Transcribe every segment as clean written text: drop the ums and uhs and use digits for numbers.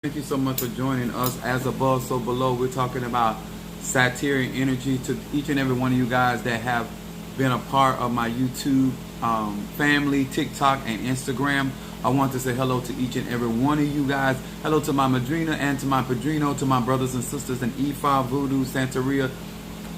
Thank you so much for joining us. As above, so below. We're talking about Satyrian energy. To each and every one of you guys that have been a part of my YouTube family, TikTok, and Instagram, I want to say hello to each and every one of you guys. Hello to my Madrina and to my Padrino, to my brothers and sisters in Ifa, Voodoo, Santeria,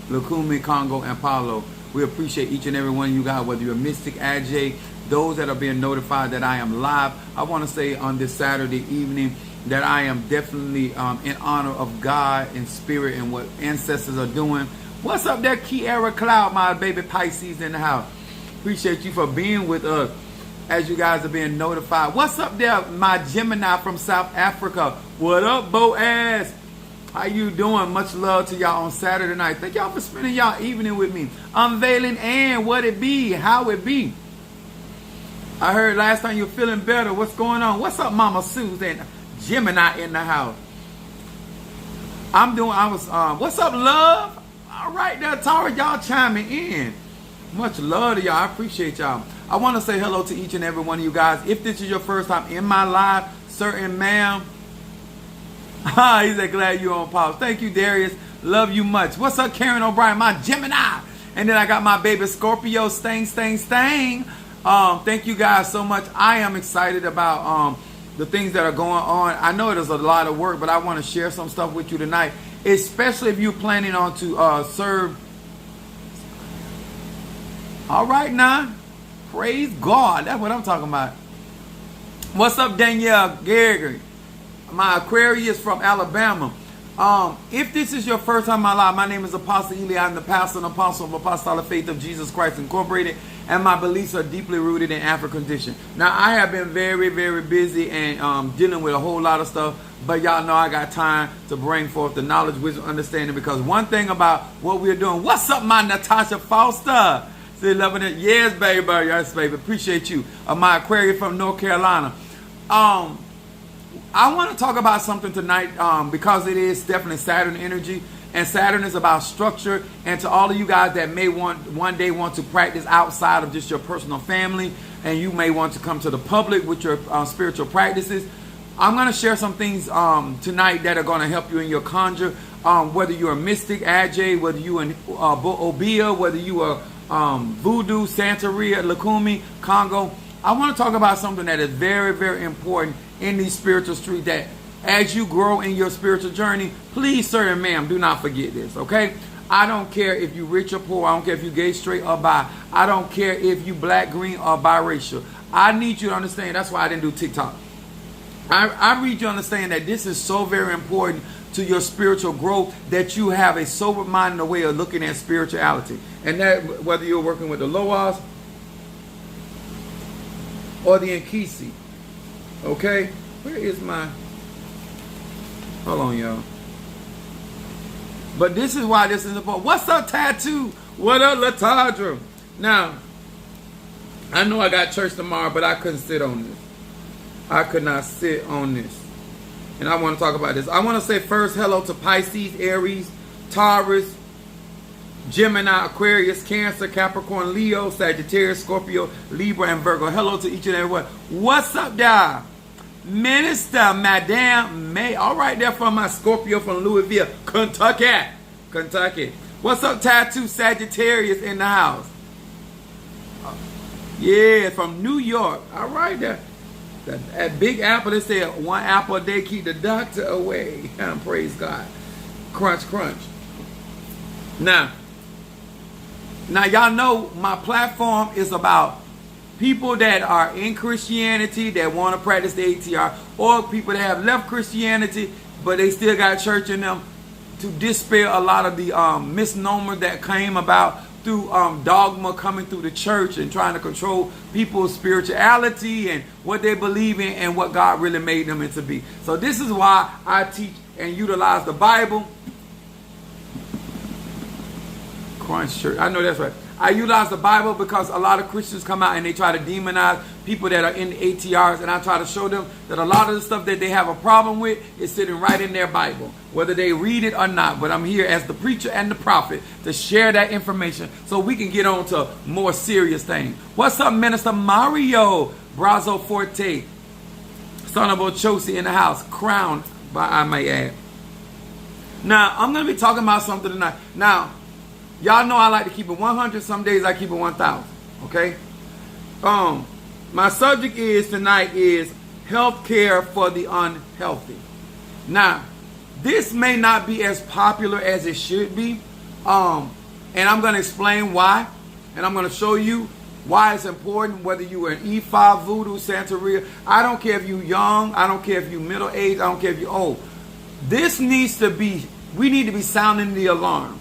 Lukumi, Congo, and Paulo. We appreciate each and every one of you guys, whether you're Mystic, Ajay, those that are being notified that I am live. I want to say on this Saturday evening that I am definitely in honor of God in spirit and what ancestors are doing. What's up there, Kiara Cloud, my baby Pisces in the house? Appreciate you for being with us as you guys are being notified. What's up there, my Gemini from South Africa? What up, Boaz? How you doing? Much love to y'all on Saturday night. Thank y'all for spending y'all evening with me. Unveiling and what it be, how it be. I heard last time you're feeling better. What's going on? What's up, Mama Susan? Gemini in the house. What's up, love? All right there, Tara, y'all chiming in. Much love to y'all. I appreciate y'all. I want to say hello to each and every one of you guys. If this is your first time in my live, certain ma'am. He said, glad you're on pause. Thank you, Darius. Love you much. What's up, Karen O'Brien, my Gemini? And then I got my baby Scorpio, Stang. Thank you guys so much. I am excited about the things that are going on. I know it is a lot of work, but I want to share some stuff with you tonight, especially if you're planning on to serve. All right now, praise God. That's what I'm talking about. What's up, Danielle Gary? My Aquarius from Alabama. If this is your first time in my life, my name is Apostle Eli. I'm the pastor and apostle of Apostolic Faith of Jesus Christ Incorporated, and my beliefs are deeply rooted in African tradition. Now, I have been very, very busy and dealing with a whole lot of stuff, but y'all know I got time to bring forth the knowledge, wisdom, understanding, because one thing about what we're doing. What's up, my Natasha Foster? Still loving it? Yes, baby. Yes, baby. Appreciate you. My Aquarius from North Carolina. I want to talk about something tonight because it is definitely Saturn energy, and Saturn is about structure. And to all of you guys that may one day want to practice outside of just your personal family, and you may want to come to the public with your spiritual practices, I'm going to share some things tonight that are going to help you in your conjure. Whether you're a Mystic, Ajay, whether you're an Obia, whether you are Voodoo, Santeria, Lukumi, Congo. I want to talk about something that is very, very important in these spiritual streets, that as you grow in your spiritual journey, please, sir and ma'am, do not forget this, okay? I don't care if you rich or poor. I don't care if you gay, straight, or bi. I don't care if you black, green, or biracial. I need you to understand. That's why I didn't do TikTok. I need you to understand that this is so very important to your spiritual growth, that you have a sober mind and a way of looking at spirituality. And that whether you're working with the Loas or the Nkisi. Okay? Where is my... Hold on, y'all. But this is why this is important. What's up, Tattoo? What up, Latadra? Now, I know I got church tomorrow, but I couldn't sit on this. I could not sit on this. And I want to talk about this. I want to say first hello to Pisces, Aries, Taurus, Gemini, Aquarius, Cancer, Capricorn, Leo, Sagittarius, Scorpio, Libra, and Virgo. Hello to each and every one. What's up, y'all? Minister Madame May. All right, there from my Scorpio from Louisville, Kentucky. What's up, Tattoo Sagittarius in the house? Yeah, from New York. All right, there. At Big Apple, they said 1 apple a day keep the doctor away. Praise God. Crunch, crunch. Now, y'all know my platform is about people that are in Christianity that want to practice the ATR, or people that have left Christianity but they still got church in them, to dispel a lot of the misnomer that came about through dogma coming through the church and trying to control people's spirituality and what they believe in and what God really made them into be. So this is why I teach and utilize the Bible. Crunch church. I know that's right. I utilize the Bible because a lot of Christians come out and they try to demonize people that are in the ATRs, and I try to show them that a lot of the stuff that they have a problem with is sitting right in their Bible, whether they read it or not. But I'm here as the preacher and the prophet to share that information so we can get on to more serious things. What's up, Minister Mario Brazo Forte? Son of Ochosi in the house, crowned by, I may add. Now, I'm going to be talking about something tonight. Now, y'all know I like to keep it 100. Some days I keep it 1,000. Okay? My subject tonight is health care for the unhealthy. Now, this may not be as popular as it should be. And I'm going to explain why. And I'm going to show you why it's important, whether you are an Ifa, Voodoo, Santeria. I don't care if you're young. I don't care if you're middle-aged. I don't care if you're old. This needs to be, we need to be sounding the alarm.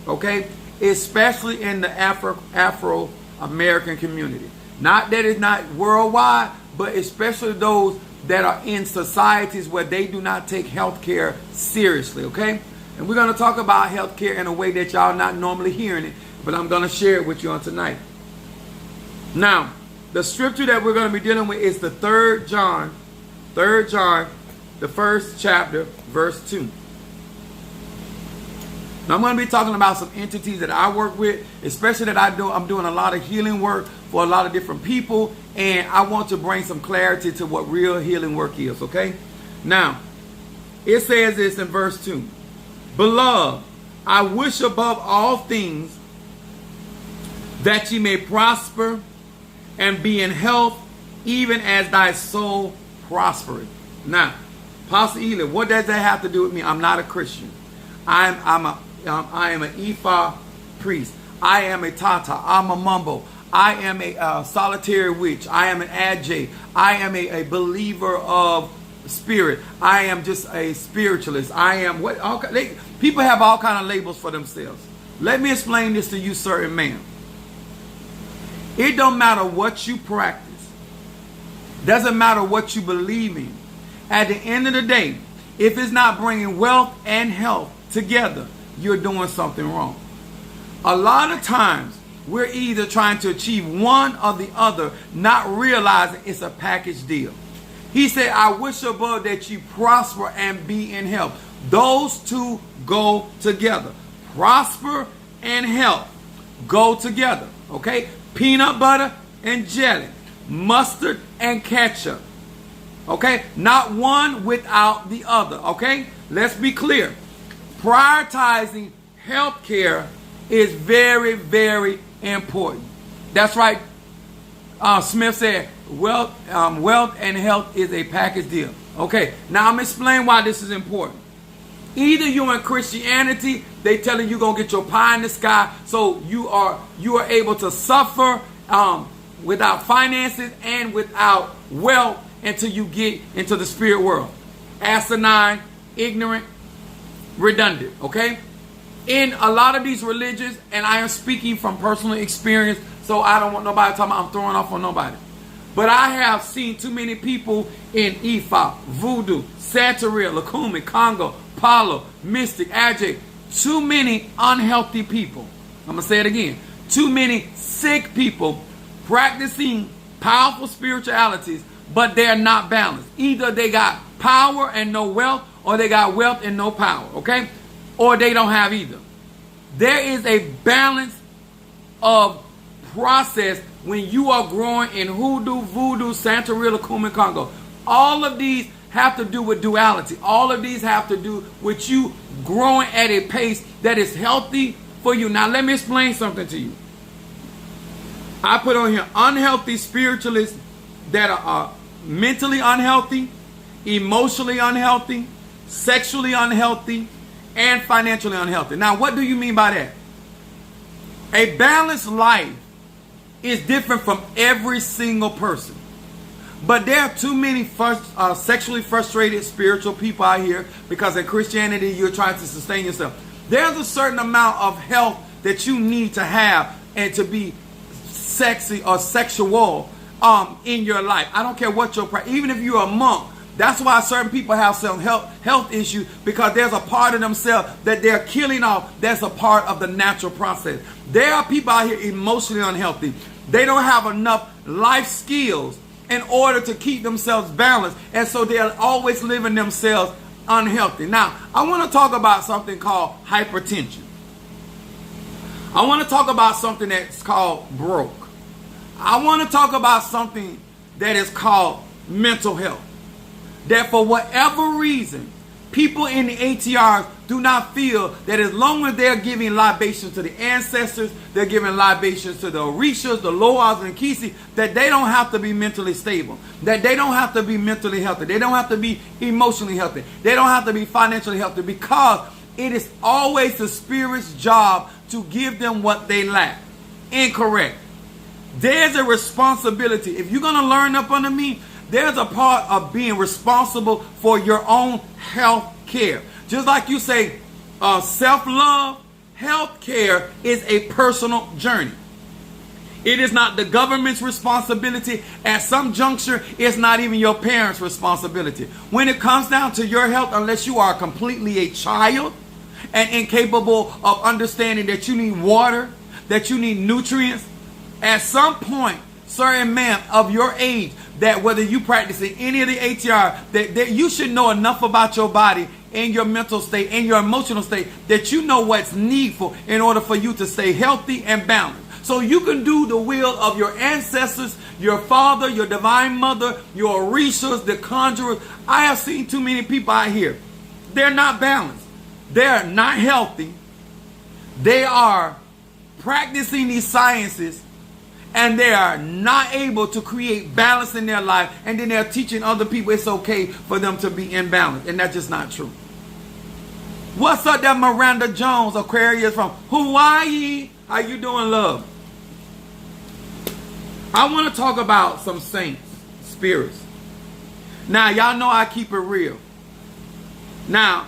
Okay? Especially in the Afro-American community. Not that it's not worldwide, but especially those that are in societies where they do not take health care seriously. Okay? And we're going to talk about health care in a way that y'all not normally hearing it, but I'm going to share it with you on tonight. Now, the scripture that we're going to be dealing with is the 3 John, the first chapter, verse 2. Now, I'm going to be talking about some entities that I work with, especially that I'm doing a lot of healing work for a lot of different people, and I want to bring some clarity to what real healing work is, okay? Now, it says this in verse 2. Beloved, I wish above all things that ye may prosper and be in health, even as thy soul prospereth. Now, Pastor Ely, what does that have to do with me? I'm not a Christian. I am an Ifa priest. I am a Tata. I'm a Mumbo. I am a solitary witch. I am an Ajay. I am a believer of spirit. I am just a spiritualist. I am what people have all kind of labels for themselves. Let me explain this to you, certain man. It don't matter what you practice. Doesn't matter what you believe in. At the end of the day, if it's not bringing wealth and health together, you're doing something wrong. A lot of times, we're either trying to achieve one or the other, not realizing it's a package deal. He said, I wish above that you prosper and be in health. Those two go together. Prosper and health go together. Okay? Peanut butter and jelly. Mustard and ketchup. Okay? Not one without the other. Okay? Let's be clear. Prioritizing health care is very, very important. That's right. Smith said, wealth and health is a package deal. Okay, now I'm explaining why this is important. Either you're in Christianity, they telling you gonna get your pie in the sky, so you are able to suffer without finances and without wealth until you get into the spirit world. Asinine, ignorant, redundant. Okay. In a lot of these religions, and I am speaking from personal experience, so I don't want nobody talking about I'm throwing off on nobody. But I have seen too many people in Ifa, Voodoo, Santeria, Lukumi, Congo, Palo, Mystic, Ajay. Too many unhealthy people. I'm going to say it again. Too many sick people practicing powerful spiritualities, but they're not balanced. Either they got power and no wealth, or they got wealth and no power. Okay? Or they don't have either. There is a balance of process when you are growing in Hoodoo, Voodoo, Santeria, Lukumi, Congo. All of these have to do with duality. All of these have to do with you growing at a pace that is healthy for you. Now let me explain something to you. I put on here unhealthy spiritualists that are mentally unhealthy, emotionally unhealthy, sexually unhealthy, and financially unhealthy. Now, what do you mean by that? A balanced life is different from every single person. But there are too many sexually frustrated spiritual people out here because in Christianity, you're trying to sustain yourself. There's a certain amount of health that you need to have and to be sexy or sexual in your life. I don't care what your practice, even if you're a monk. That's why certain people have some health issues, because there's a part of themselves that they're killing off. That's a part of the natural process. There are people out here emotionally unhealthy. They don't have enough life skills in order to keep themselves balanced. And so they're always living themselves unhealthy. Now, I want to talk about something called hypertension. I want to talk about something that's called broke. I want to talk about something that is called mental health. that for whatever reason, people in the ATRs do not feel that as long as they're giving libations to the ancestors, they're giving libations to the Orishas, the Loas, and Kisi, that they don't have to be mentally stable, that they don't have to be mentally healthy, they don't have to be emotionally healthy, they don't have to be financially healthy, because it is always the spirit's job to give them what they lack. Incorrect. There's a responsibility. If you're going to learn up under me, there's a part of being responsible for your own health care. Just like you say, self-love, health care is a personal journey. It is not the government's responsibility. At some juncture, it's not even your parents' responsibility. When it comes down to your health, unless you are completely a child and incapable of understanding that you need water, that you need nutrients, at some point, sir and ma'am, of your age, that whether you practice in any of the ATR, that you should know enough about your body and your mental state and your emotional state that you know what's needful in order for you to stay healthy and balanced. So you can do the will of your ancestors, your father, your divine mother, your Orishas, the conjurers. I have seen too many people out here. They're not balanced. They're not healthy. They are practicing these sciences, and they are not able to create balance in their life, and then they're teaching other people it's okay for them to be imbalanced, and that's just not true. What's up, that Miranda Jones, Aquarius from Hawaii? How you doing, love? I want to talk about some saints, spirits. Now, y'all know I keep it real. Now,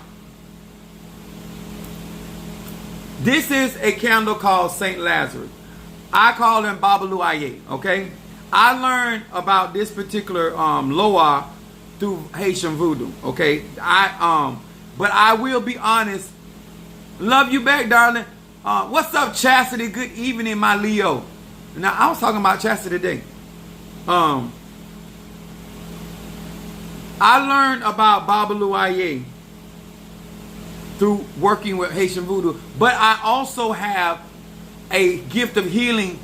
this is a candle called Saint Lazarus. I call him Babalu Aye, okay? I learned about this particular Loa through Haitian voodoo, okay? But I will be honest. Love you back, darling. What's up, Chastity? Good evening, my Leo. Now, I was talking about Chastity today. I learned about Babalu Aye through working with Haitian voodoo, but I also have a gift of healing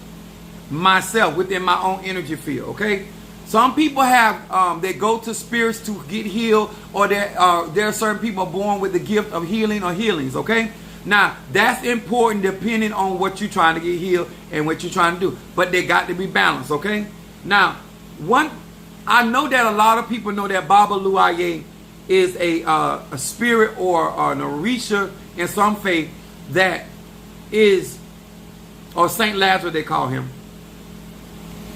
myself within my own energy field, okay? Some people have, they go to spirits to get healed, or there are certain people born with the gift of healing or healings, okay? Now, that's important depending on what you're trying to get healed and what you're trying to do. But they got to be balanced, okay? Now, I know that a lot of people know that Babalu Aye is a spirit or an Orisha in some faith that is, or Saint Lazarus they call him,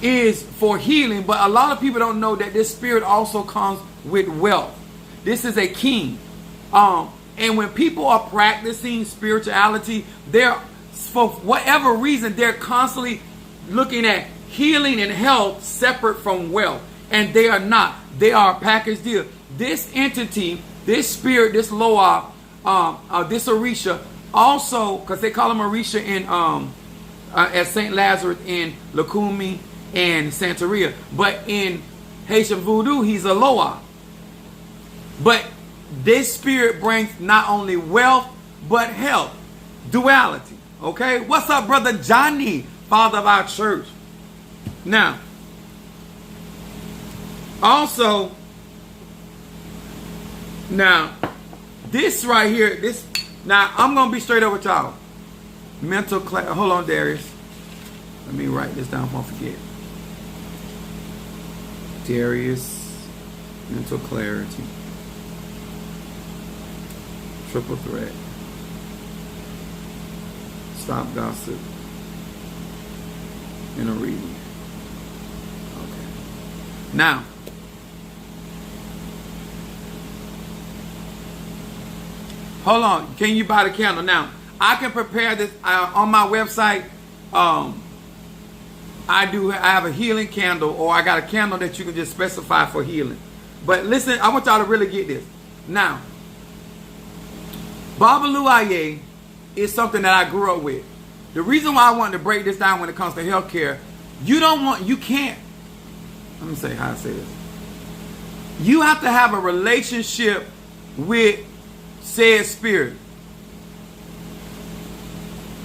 is for healing. But a lot of people don't know that this spirit also comes with wealth. This is a king. And when people are practicing spirituality, they're, for whatever reason, they're constantly looking at healing and health separate from wealth. And they are not. They are a package deal. This entity, this spirit, this Loa, this Orisha, also, because they call him Orisha in at St. Lazarus in Lukumi and Santeria. But in Haitian voodoo, he's a Loa. But this spirit brings not only wealth, but health. Duality. Okay? What's up, Brother Johnny, father of our church? Now, also, this right here, now I'm going to be straight up with y'all. Mental clarity. Hold on, Darius. Let me write this down before I forget. Darius, mental clarity. Triple threat. Stop gossip. In a reading. Okay. Now, hold on. Can you buy the candle? Now, I can prepare this on my website. I have a healing candle, or I got a candle that you can just specify for healing. But listen, I want y'all to really get this. Now, Babalu Aye is something that I grew up with. The reason why I wanted to break this down when it comes to healthcare, you can't, let me say how I say this. You have to have a relationship with said spirit.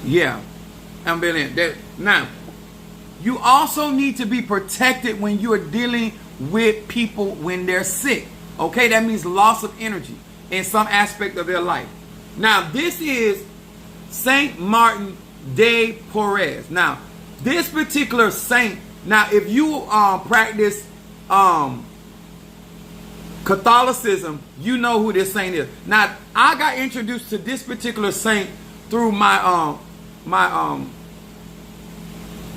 Yeah, I'm being that. Now, you also need to be protected when you are dealing with people when they're sick. Okay, that means loss of energy in some aspect of their life. Now, this is Saint Martin de Porres. Now, this particular saint, now if you practice Catholicism, you know who this saint is. Now, I got introduced to this particular saint through my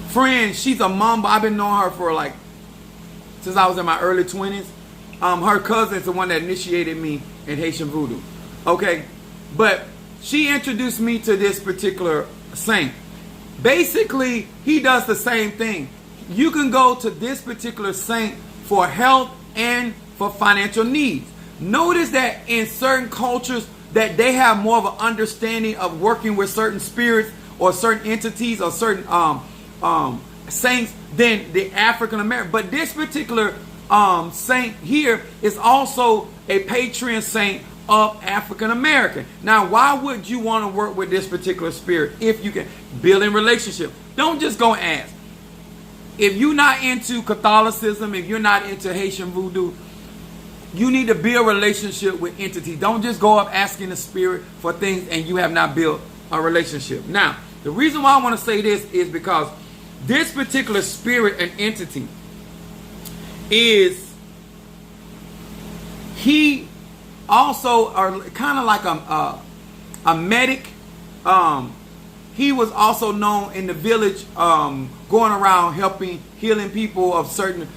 friend. She's a mom, but I've been knowing her for like since I was in my early 20s. Her cousin is the one that initiated me in Haitian Voodoo. Okay, but she introduced me to this particular saint. Basically, he does the same thing. You can go to this particular saint for health and for financial needs. Notice that in certain cultures that they have more of an understanding of working with certain spirits or certain entities or certain saints than the African American. But this particular saint here is also a patron saint of African American. Now, why would you want to work with this particular spirit if you can build a relationship? Don't just go and ask. If you're not into Catholicism, if you're not into Haitian Voodoo, you need to build a relationship with entities. Don't just go up asking the spirit for things and you have not built a relationship. Now, the reason why I want to say this is because this particular spirit and entity is, he also are kind of like a medic. He was also known in the village, going around healing people of certain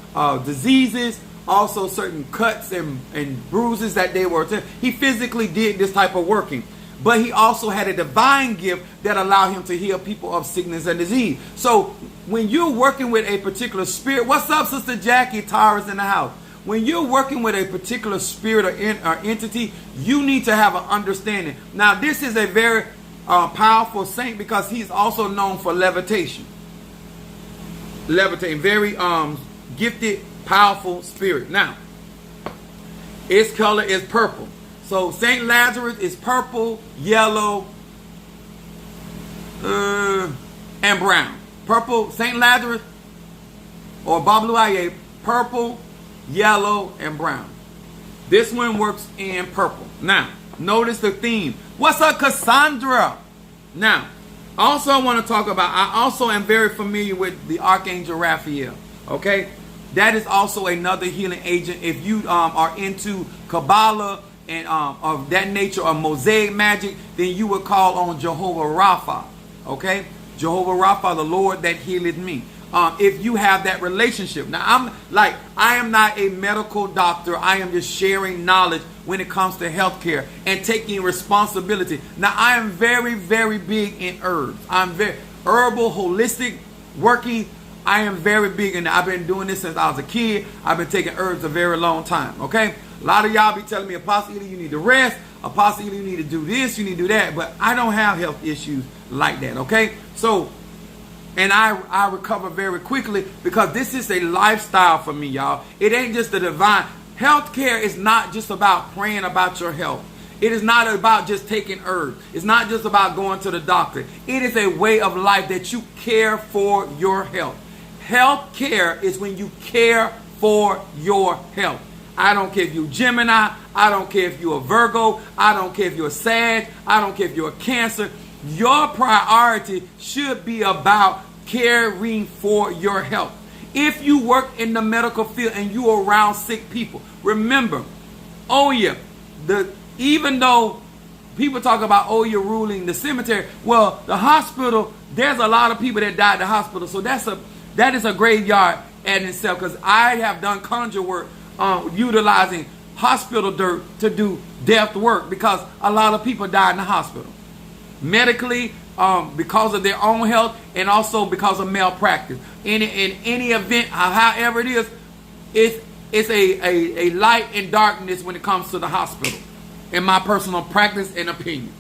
diseases, also certain cuts and bruises that they were. He physically did this type of working, but he also had a divine gift that allowed him to heal people of sickness and disease. So when you're working with a particular spirit, what's up, Sister Jackie? Tara's in the house. When you're working with a particular spirit or entity, you need to have an understanding. Now, this is a very powerful saint because he's also known for levitation. Levitating, very gifted, powerful spirit. Now, its color is purple. So Saint Lazarus is purple, yellow, and brown. Purple, Saint Lazarus or Bablu Aye, purple, yellow, and brown. This one works in purple. Now, notice the theme. What's up, Cassandra? Now, also I want to talk about, I also am very familiar with the Archangel Raphael. Okay? That is also another healing agent. If you are into Kabbalah and of that nature, or Mosaic magic, then you would call on Jehovah Rapha. Okay? Jehovah Rapha, the Lord that healeth me. If you have that relationship. Now, I am not a medical doctor. I am just sharing knowledge when it comes to healthcare and taking responsibility. Now, I am very, very big in herbs. I'm very herbal, holistic, working. I am very big in that. I've been doing this since I was a kid. I've been taking herbs a very long time. Okay? A lot of y'all be telling me, Apostle Ely, you need to rest. Apostle Ely, you need to do this, you need to do that. But I don't have health issues like that. Okay? So, and I recover very quickly because this is a lifestyle for me, y'all. It ain't just the divine. Healthcare is not just about praying about your health. It is not about just taking herbs. It's not just about going to the doctor. It is a way of life that you care for your health. Healthcare is when you care for your health. I don't care if you're Gemini. I don't care if you're a Virgo. I don't care if you're a Sag. I don't care if you're a Cancer. Your priority should be about caring for your health. If you work in the medical field and you're around sick people, remember, even though people talk about Oya ruling the cemetery, well, the hospital, there's a lot of people that died at the hospital, so that is a graveyard in itself, because I have done conjure work utilizing hospital dirt to do death work, because a lot of people died in the hospital. Medically, because of their own health, and also because of malpractice. In any event, however it is, it's a light and darkness when it comes to the hospital, in my personal practice and opinion.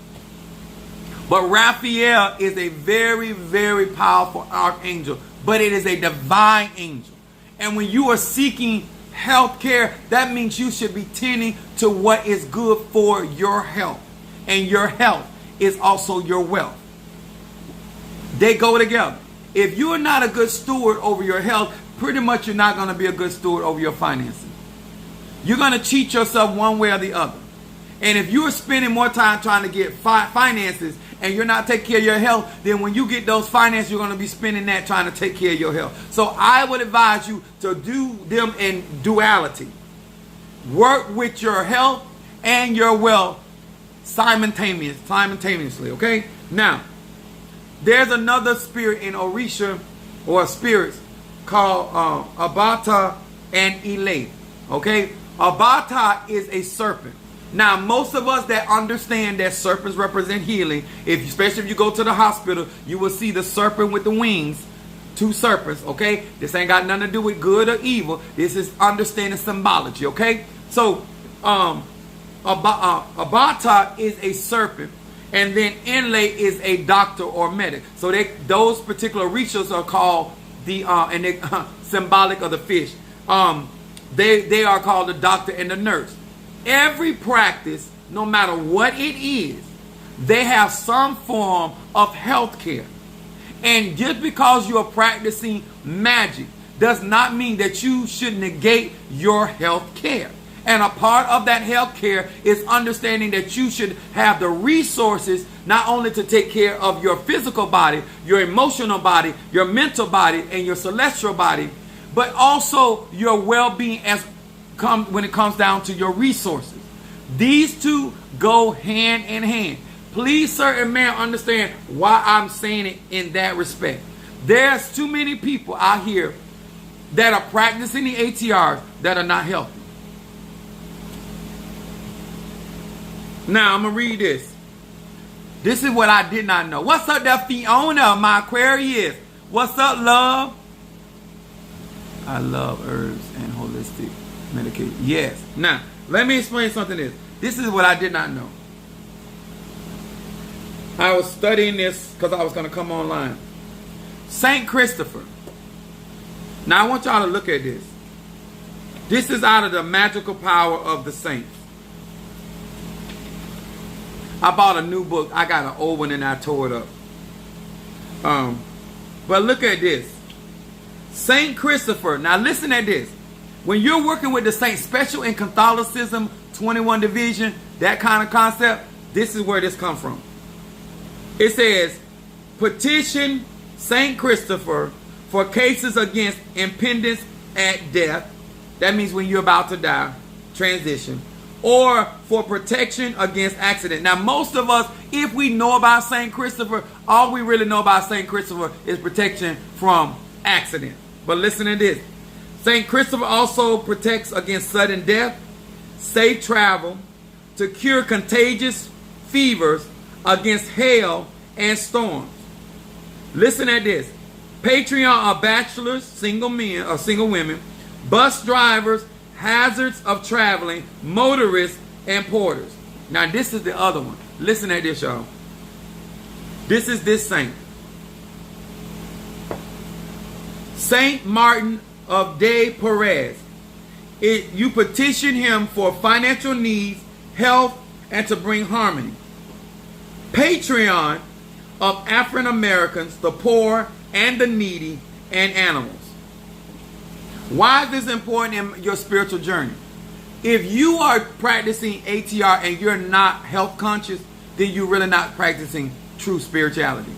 But Raphael is a very, very powerful archangel, but it is a divine angel. And when you are seeking health care, that means you should be tending to what is good for your health. And your health is also your wealth. They go together. If you're not a good steward over your health, pretty much you're not going to be a good steward over your finances. you're going to cheat yourself one way or the other. And if you're spending more time trying to get finances and you're not taking care of your health, then when you get those finances, you're going to be spending that trying to take care of your health. So I would advise you to do them in duality. Work with your health and your wealth simultaneously, okay? Now, there's another spirit in Orisha, or spirits, called Abata and Ile, okay? Abata is a serpent. Now, most of us that understand that serpents represent healing, especially if you go to the hospital, you will see the serpent with the wings, 2 serpents, okay? This ain't got nothing to do with good or evil. This is understanding symbology, okay? So, Abata is a serpent, and then Inlay is a doctor or medic. So those particular rituals are called symbolic of the fish. They are called the doctor and the nurse. Every practice, no matter what it is, they have some form of health care. And just because you are practicing magic does not mean that you should negate your health care. And a part of that health care is understanding that you should have the resources not only to take care of your physical body, your emotional body, your mental body, and your celestial body, but also your well-being when it comes down to your resources. These two go hand in hand. Please, sir and ma'am, understand why I'm saying it in that respect. There's too many people out here that are practicing the ATRs that are not healthy. Now, I'm going to read this. This is what I did not know. What's up there, Fiona, my Aquarius? What's up, love? I love herbs and holistic medication. Yes. Now, let me explain something this. This is what I did not know. I was studying this because I was going to come online. Saint Christopher. Now, I want y'all to look at this. This is out of the magical power of the saints. I bought a new book. I got an old one and I tore it up. But look at this. Saint Christopher. Now listen at this. When you're working with the saints, special in Catholicism, 21 division, that kind of concept, this is where this comes from. It says, petition Saint Christopher for cases against impendence at death. That means when you're about to die, transition. Or for protection against accident. Now, most of us, if we know about St. Christopher, all we really know about St. Christopher is protection from accident. But listen to this. St. Christopher also protects against sudden death, safe travel, to cure contagious fevers, against hail and storms. Listen at this. Patreon are bachelors, single men or single women, bus drivers, hazards of traveling, motorists, and porters. Now this is the other one. Listen at this, y'all. This is this saint. Saint Martin of de Perez. You petition him for financial needs, health, and to bring harmony. Patreon of African Americans, the poor and the needy, and animals. Why is this important in your spiritual journey? If you are practicing ATR and you're not health conscious, then you're really not practicing true spirituality.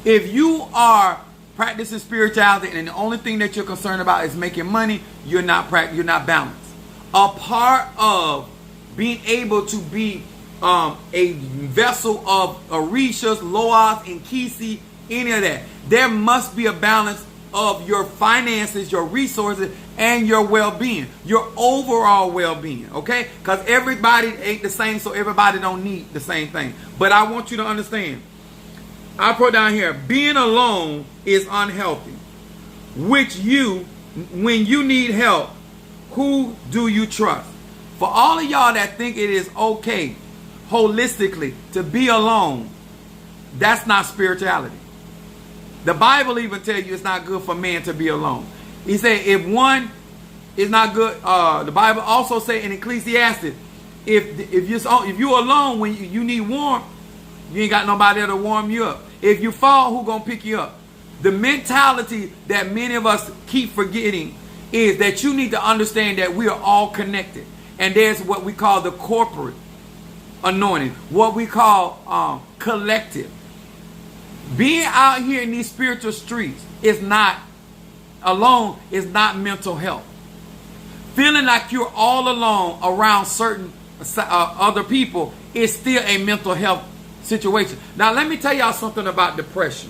If you are practicing spirituality and the only thing that you're concerned about is making money, you're not balanced. A part of being able to be a vessel of Orishas, Loas, and Kisi, any of that, there must be a balance of your finances, your resources, and your well-being, your overall well-being, okay? Because everybody ain't the same, so everybody don't need the same thing. But I want you to understand, I put down here, being alone is unhealthy. When you need help, who do you trust? For all of y'all that think it is okay, holistically, to be alone, that's not spirituality. The Bible even tells you it's not good for man to be alone. He said if one is not good, the Bible also say in Ecclesiastes, if you're alone when you need warmth, you ain't got nobody there to warm you up. If you fall, who gonna pick you up? The mentality that many of us keep forgetting is that you need to understand that we are all connected. And there's what we call the corporate anointing, what we call collective. Being out here in these spiritual streets is not alone, is not mental health. Feeling like you're all alone around certain other people is still a mental health situation. Now, let me tell y'all something about depression.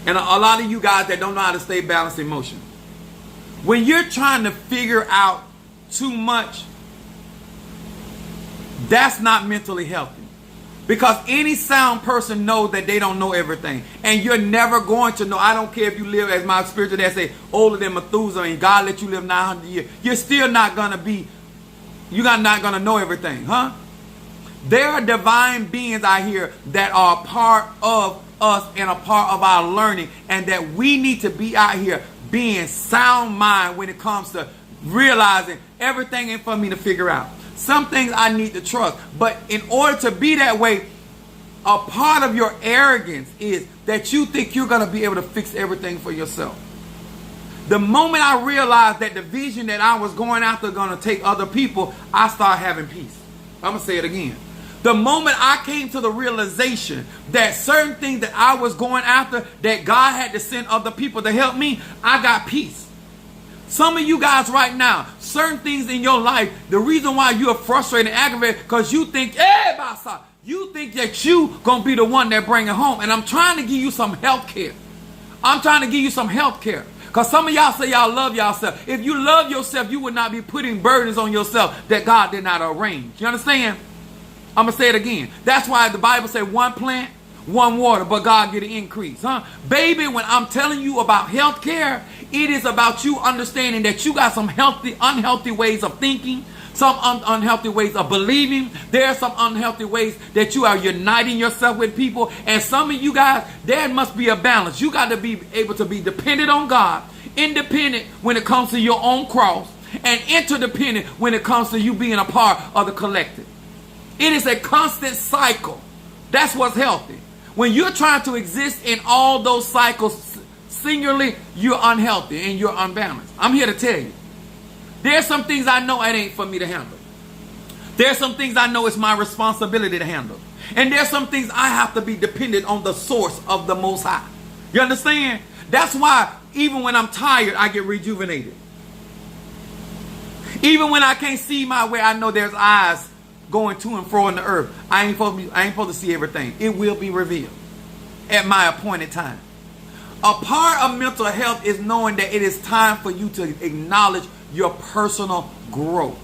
And a lot of you guys that don't know how to stay balanced emotionally. When you're trying to figure out too much, that's not mentally healthy. Because any sound person knows that they don't know everything. And you're never going to know. I don't care if you live, as my spiritual dad say, older than Methuselah, and God let you live 900 years. You're still not going to be, you're not going to know everything, huh? There are divine beings out here that are a part of us and a part of our learning. And that we need to be out here being sound mind when it comes to realizing everything ain't for me to figure out. Some things I need to trust. But in order to be that way, a part of your arrogance is that you think you're going to be able to fix everything for yourself. The moment I realized that the vision that I was going after going to take other people, I started having peace. I'm going to say it again. The moment I came to the realization that certain things that I was going after, that God had to send other people to help me, I got peace. Some of you guys right now, certain things in your life, the reason why you're frustrated and aggravated, because you think, you think that you going to be the one that bring it home. And I'm trying to give you some health care. I'm trying to give you some health care. Because some of y'all say y'all love yourself. If you love yourself, you would not be putting burdens on yourself that God did not arrange. You understand? I'm going to say it again. That's why the Bible says one plant, one water, but God get an increase. Huh? Baby, when I'm telling you about health care, it is about you understanding that you got some unhealthy ways of thinking, some unhealthy ways of believing. There are some unhealthy ways that you are uniting yourself with people. And some of you guys, there must be a balance. You got to be able to be dependent on God, independent when it comes to your own cross, and interdependent when it comes to you being a part of the collective. It is a constant cycle. That's what's healthy. When you're trying to exist in all those cycles singularly, you're unhealthy and you're unbalanced. I'm here to tell you. There's some things I know it ain't for me to handle. There's some things I know it's my responsibility to handle. And there's some things I have to be dependent on the source of the Most High. You understand? That's why even when I'm tired, I get rejuvenated. Even when I can't see my way, I know there's eyes going to and fro in the earth. I ain't supposed to see everything. It will be revealed at my appointed time. A part of mental health is knowing that it is time for you to acknowledge your personal growth.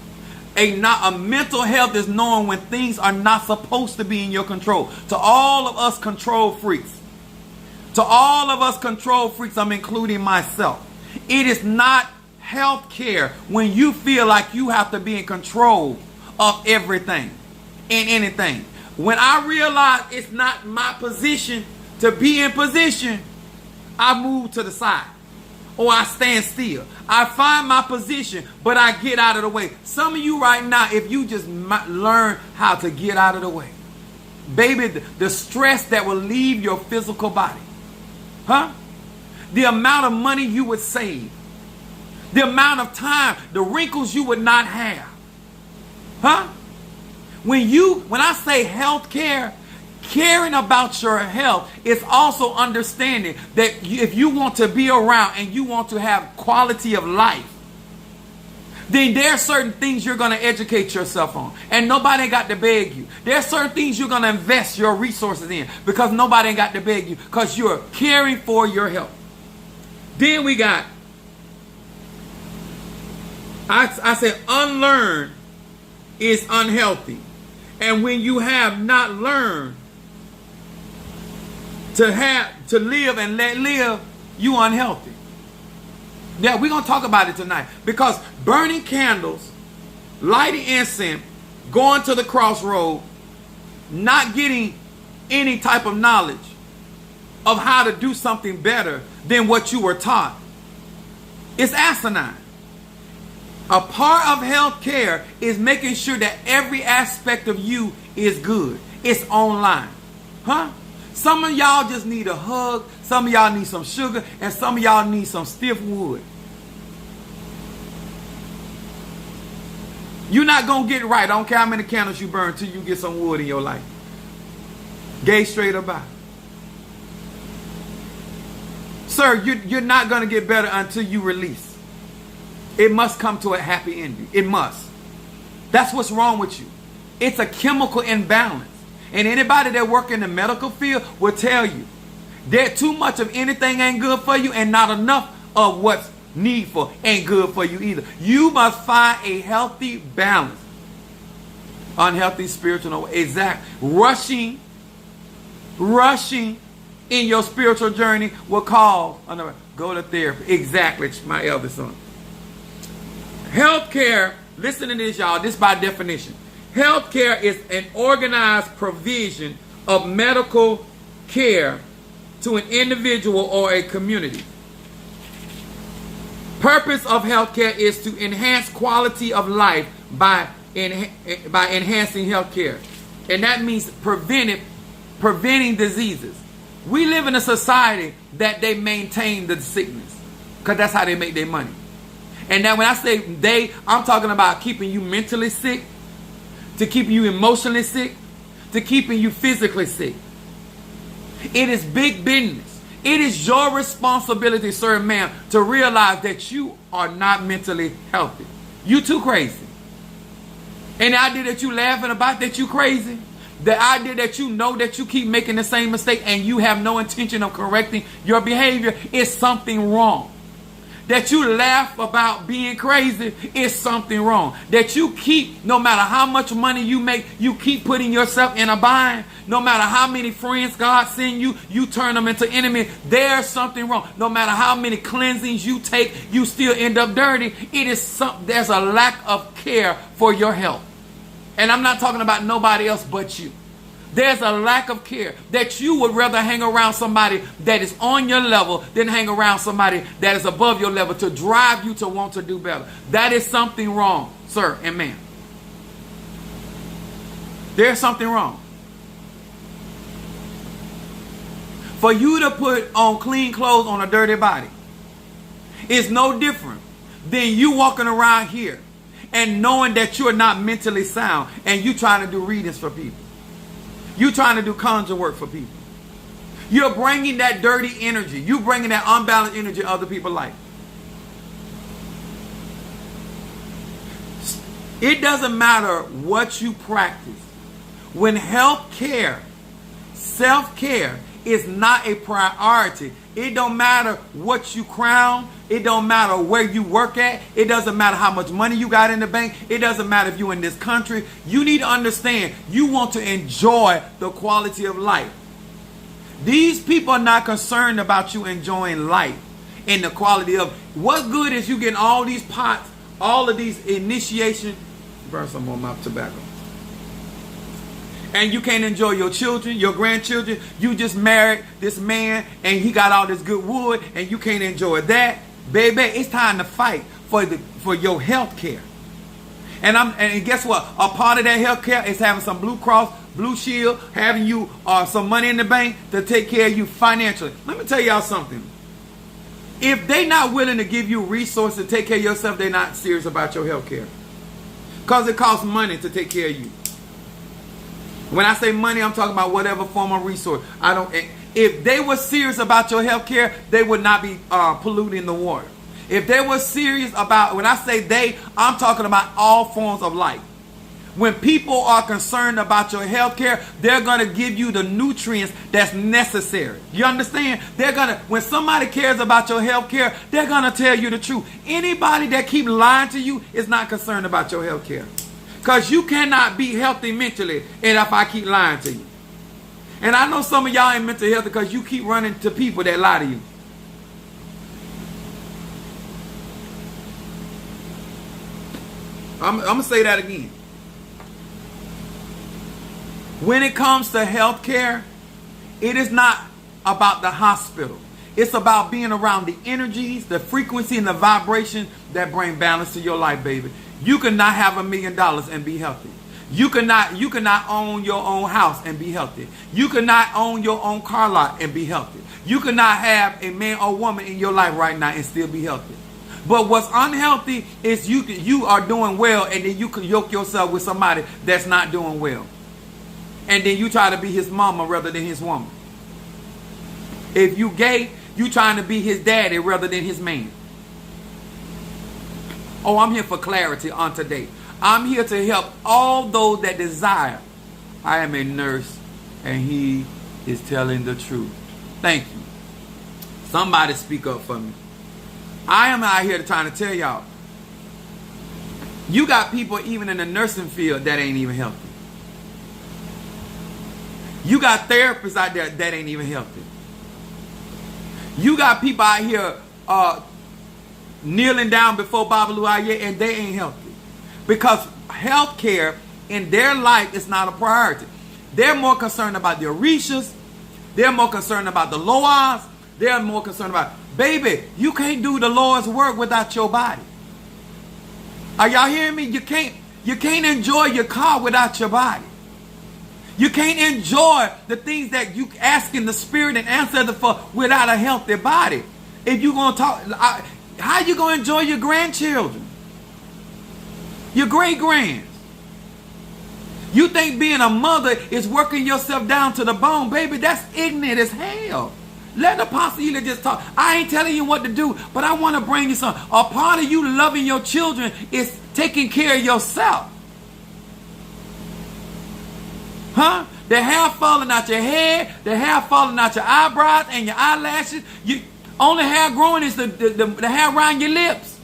A mental health is knowing when things are not supposed to be in your control. To all of us control freaks. I'm including myself. It is not health care when you feel like you have to be in control of everything and anything. When I realize it's not my position to be in position, I move to the side or I stand still. I find my position, but I get out of the way. Some of you right now, if you just learn how to get out of the way, baby, the stress that will leave your physical body, huh? The amount of money you would save, the amount of time, the wrinkles you would not have, huh? When I say health care, caring about your health is also understanding that if you want to be around and you want to have quality of life, then there are certain things you're going to educate yourself on. And nobody ain't got to beg you. There are certain things you're going to invest your resources in because nobody ain't got to beg you because you're caring for your health. Then we got, I said unlearn is unhealthy. And when you have not learned to live and let live, you unhealthy. Yeah, we're going to talk about it tonight. Because burning candles, lighting incense, going to the crossroad, not getting any type of knowledge of how to do something better than what you were taught, it's asinine. A part of health care is making sure that every aspect of you is good. It's online. Huh? Some of y'all just need a hug. Some of y'all need some sugar. And some of y'all need some stiff wood. You're not going to get it right. I don't care how many candles you burn till you get some wood in your life. Gay, straight, or bi. Sir, you're not going to get better until you release. It must come to a happy ending. It must. That's what's wrong with you. It's a chemical imbalance. And anybody that work in the medical field will tell you that too much of anything ain't good for you, and not enough of what's needful ain't good for you either. You must find a healthy balance. Unhealthy spiritual, exact. Rushing in your spiritual journey will cause, go to therapy. Exactly, my eldest son. Healthcare, listen to this, y'all. This by definition. Healthcare is an organized provision of medical care to an individual or a community. Purpose of healthcare is to enhance quality of life by enhancing healthcare. And that means preventing diseases. We live in a society that they maintain the sickness because that's how they make their money. And now when I say they, I'm talking about keeping you mentally sick, to keeping you emotionally sick, to keeping you physically sick. It is big business. It is your responsibility, sir and ma'am, to realize that you are not mentally healthy. You too crazy. And the idea that you laughing about that you crazy, the idea that you know that you keep making the same mistake and you have no intention of correcting your behavior is something wrong. That you laugh about being crazy is something wrong. That you keep, no matter how much money you make, you keep putting yourself in a bind. No matter how many friends God send you, you turn them into enemies. There's something wrong. No matter how many cleansings you take, you still end up dirty. There's a lack of care for your health. And I'm not talking about nobody else but you. There's a lack of care that you would rather hang around somebody that is on your level than hang around somebody that is above your level to drive you to want to do better. That is something wrong, sir and ma'am. There's something wrong. For you to put on clean clothes on a dirty body is no different than you walking around here and knowing that you're not mentally sound and you trying to do readings for people. You trying to do conjure work for people. You're bringing that dirty energy. You bringing that unbalanced energy in other people's life. It doesn't matter what you practice. When health care, self-care is not a priority, it don't matter what you crown. It don't matter where you work at. It doesn't matter how much money you got in the bank. It doesn't matter if you're in this country. You need to understand you want to enjoy the quality of life. These people are not concerned about you enjoying life and the quality of. What good is you getting all these pots, all of these initiation. Burn some more my tobacco. And you can't enjoy your children, your grandchildren. You just married this man and he got all this good wood and you can't enjoy that. Baby, it's time to fight for your health care. And guess what? A part of that health care is having some Blue Cross, Blue Shield, having you some money in the bank to take care of you financially. Let me tell y'all something. If they not willing to give you resources to take care of yourself, they're not serious about your health care. Because it costs money to take care of you. When I say money, I'm talking about whatever form of resource. If they were serious about your health care, they would not be polluting the water. If they were serious about, when I say they, I'm talking about all forms of life. When people are concerned about your health care, they're going to give you the nutrients that's necessary. You understand? When somebody cares about your health care, they're going to tell you the truth. Anybody that keep lying to you is not concerned about your health care. Because you cannot be healthy mentally and if I keep lying to you. And I know some of y'all ain't mental health because you keep running to people that lie to you. I'm going to say that again. When it comes to health care, it is not about the hospital. It's about being around the energies, the frequency, and the vibration that bring balance to your life, baby. You cannot have $1 million and be healthy. You cannot own your own house and be healthy. You cannot own your own car lot and be healthy. You cannot have a man or woman in your life right now and still be healthy. But what's unhealthy is you are doing well, and then you can yoke yourself with somebody that's not doing well. And then you try to be his mama rather than his woman. If you gay, you trying to be his daddy rather than his man. Oh, I'm here for clarity on today. I'm here to help all those that desire. I am a nurse, and he is telling the truth. Thank you. Somebody speak up for me. I am out here trying to tell y'all. You got people even in the nursing field that ain't even healthy. You got therapists out there that ain't even healthy. You got people out here kneeling down before Babalu Aye, and they ain't healthy. Because health care in their life is not a priority. They're more concerned about the Orishas. They're more concerned about the Loas. They're more concerned about, baby, you can't do the Lord's work without your body. Are y'all hearing me? You can't enjoy your car without your body. You can't enjoy the things that you ask in the spirit and answer for without a healthy body. If you're going to talk, how you going to enjoy your grandchildren? Your great-grands? You think being a mother is working yourself down to the bone, baby? That's ignorant as hell. Let Apostle Ely just talk. I ain't telling you what to do, but I want to bring you something. A part of you loving your children is taking care of yourself. Huh? The hair falling out your head, the hair falling out your eyebrows and your eyelashes. Only hair growing is the hair around your lips.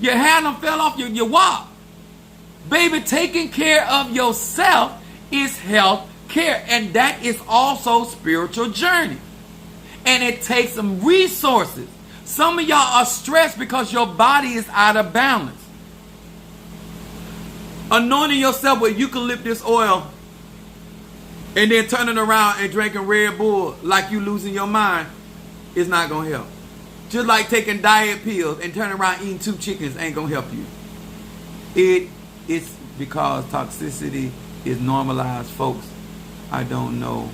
Your hair done fell off your wop. Baby, taking care of yourself is health care. And that is also spiritual journey. And it takes some resources. Some of y'all are stressed because your body is out of balance. Anointing yourself with eucalyptus oil and then turning around and drinking Red Bull like you losing your mind is not going to help. Just like taking diet pills and turning around eating 2 chickens ain't going to help you. It is because toxicity is normalized, folks. I don't know.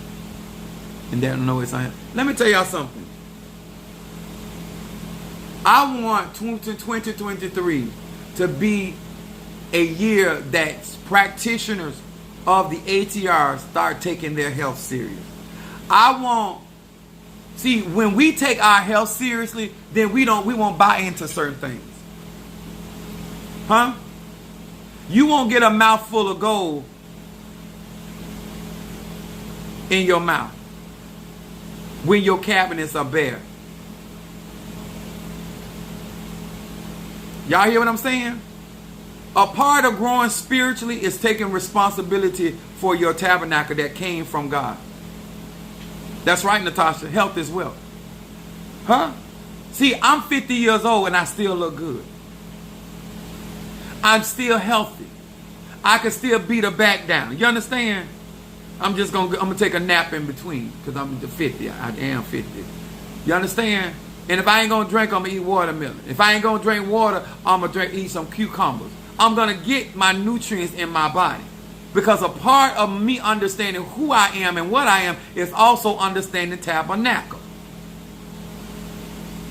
And they don't know it's on. Let me tell y'all something. I want 2023 to be a year that practitioners of the ATR start taking their health serious. See, when we take our health seriously, then we won't buy into certain things. Huh? You won't get a mouthful of gold in your mouth when your cabinets are bare. Y'all hear what I'm saying? A part of growing spiritually is taking responsibility for your tabernacle that came from God. That's right, Natasha. Health is wealth. Huh? See, I'm 50 years old and I still look good. I'm still healthy. I can still beat her back down. You understand? I'm gonna take a nap in between because I'm 50. I am 50. You understand? And if I ain't gonna drink, I'm gonna eat watermelon. If I ain't gonna drink water, I'm gonna eat some cucumbers. I'm gonna get my nutrients in my body. Because a part of me understanding who I am and what I am is also understanding tabernacle.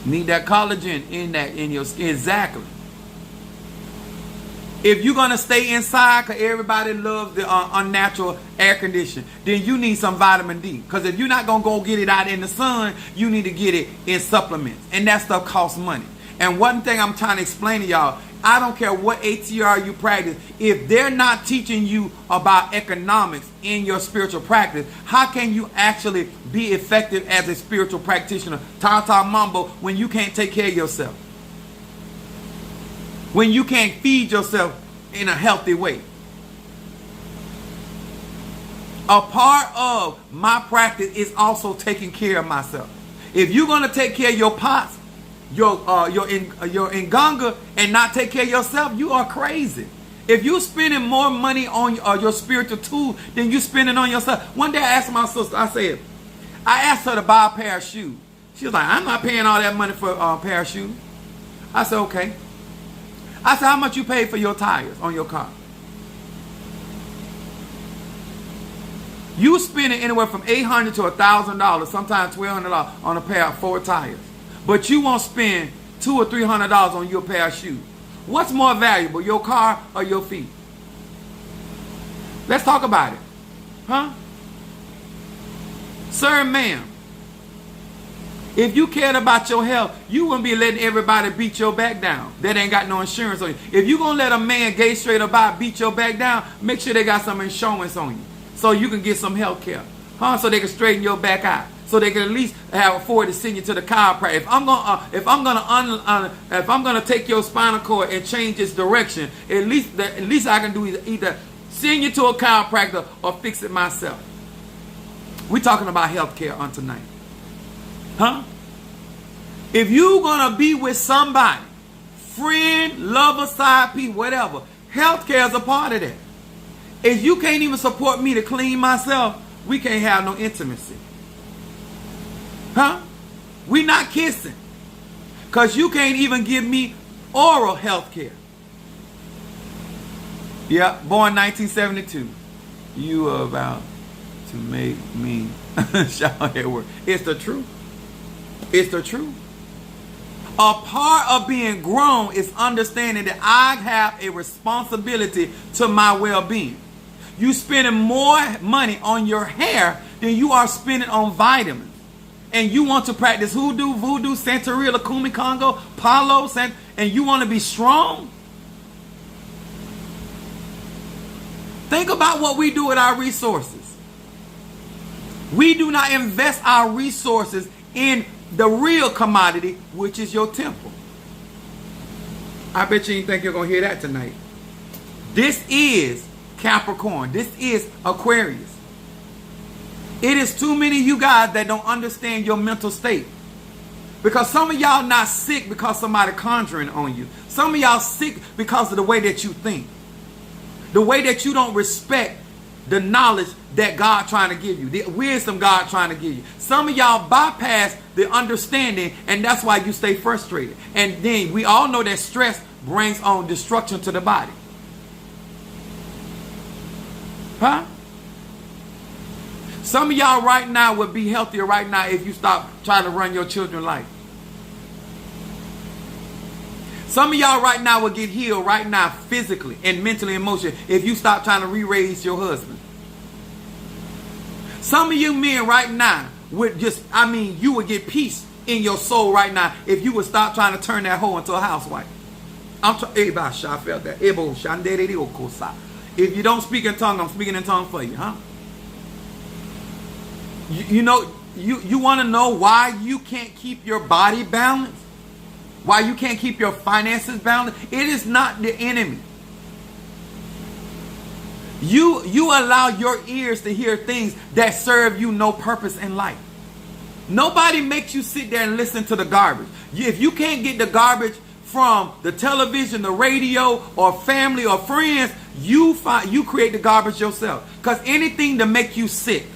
Need that collagen in your skin. Exactly. If you're going to stay inside because everybody loves the unnatural air conditioning, then you need some vitamin D. Because if you're not going to go get it out in the sun, you need to get it in supplements. And that stuff costs money. And one thing I'm trying to explain to y'all, I don't care what ATR you practice. If they're not teaching you about economics in your spiritual practice, how can you actually be effective as a spiritual practitioner? Tata Mambo, when you can't take care of yourself. When you can't feed yourself in a healthy way. A part of my practice is also taking care of myself. If you're going to take care of your pots, your nganga, and not take care of yourself, you are crazy. If you're spending more money on your spiritual tool than you spending on yourself. One day I asked my sister, I asked her to buy a pair of shoes. She was like, I'm not paying all that money for a pair of shoes. I said, okay. I said, how much you pay for your tires on your car? You spending anywhere from $800 to $1,000, sometimes $1,200 on a pair of 4 tires. But you won't spend $200 $200 or $300 on your pair of shoes. What's more valuable, your car or your feet? Let's talk about it. Huh? Sir and ma'am, if you cared about your health, you wouldn't be letting everybody beat your back down that ain't got no insurance on you. If you going to let a man gay straight about beat your back down, make sure they got some insurance on you so you can get some health care. Huh? So they can straighten your back out. So they can at least afford to send you to the chiropractor. If I'm gonna take your spinal cord and change its direction, at least I can do either send you to a chiropractor or fix it myself. We're talking about health care on tonight. Huh? If you're going to be with somebody, friend, lover, side piece, whatever, health care is a part of that. If you can't even support me to clean myself, we can't have no intimacy. Huh? We not kissing. Because you can't even give me oral health care. Yeah, born 1972. You are about to make me shout at work. It's the truth. It's the truth. A part of being grown is understanding that I have a responsibility to my well-being. You spending more money on your hair than you are spending on vitamins. And you want to practice hoodoo, voodoo, Santeria, Lakumi, Congo, Palo, and you want to be strong? Think about what we do with our resources. We do not invest our resources in the real commodity, which is your temple. I bet you think you're going to hear that tonight. This is Capricorn. This is Aquarius. It is too many of you guys that don't understand your mental state. Because some of y'all not sick because somebody conjuring on you. Some of y'all sick because of the way that you think. The way that you don't respect the knowledge that God trying to give you. The wisdom God trying to give you. Some of y'all bypass the understanding, and that's why you stay frustrated. And then we all know that stress brings on destruction to the body. Huh? Some of y'all right now would be healthier right now if you stop trying to run your children's life. Some of y'all right now will get healed right now physically and mentally and emotionally if you stop trying to re-raise your husband. Some of you men right now would you would get peace in your soul right now if you would stop trying to turn that hoe into a housewife. I felt that. If you don't speak in tongue, I'm speaking in tongue for you, huh? You know, you want to know why you can't keep your body balanced? Why you can't keep your finances balanced? It is not the enemy. You allow your ears to hear things that serve you no purpose in life. Nobody makes you sit there and listen to the garbage. If you can't get the garbage from the television, the radio, or family or friends, you create the garbage yourself. Because anything to make you sick.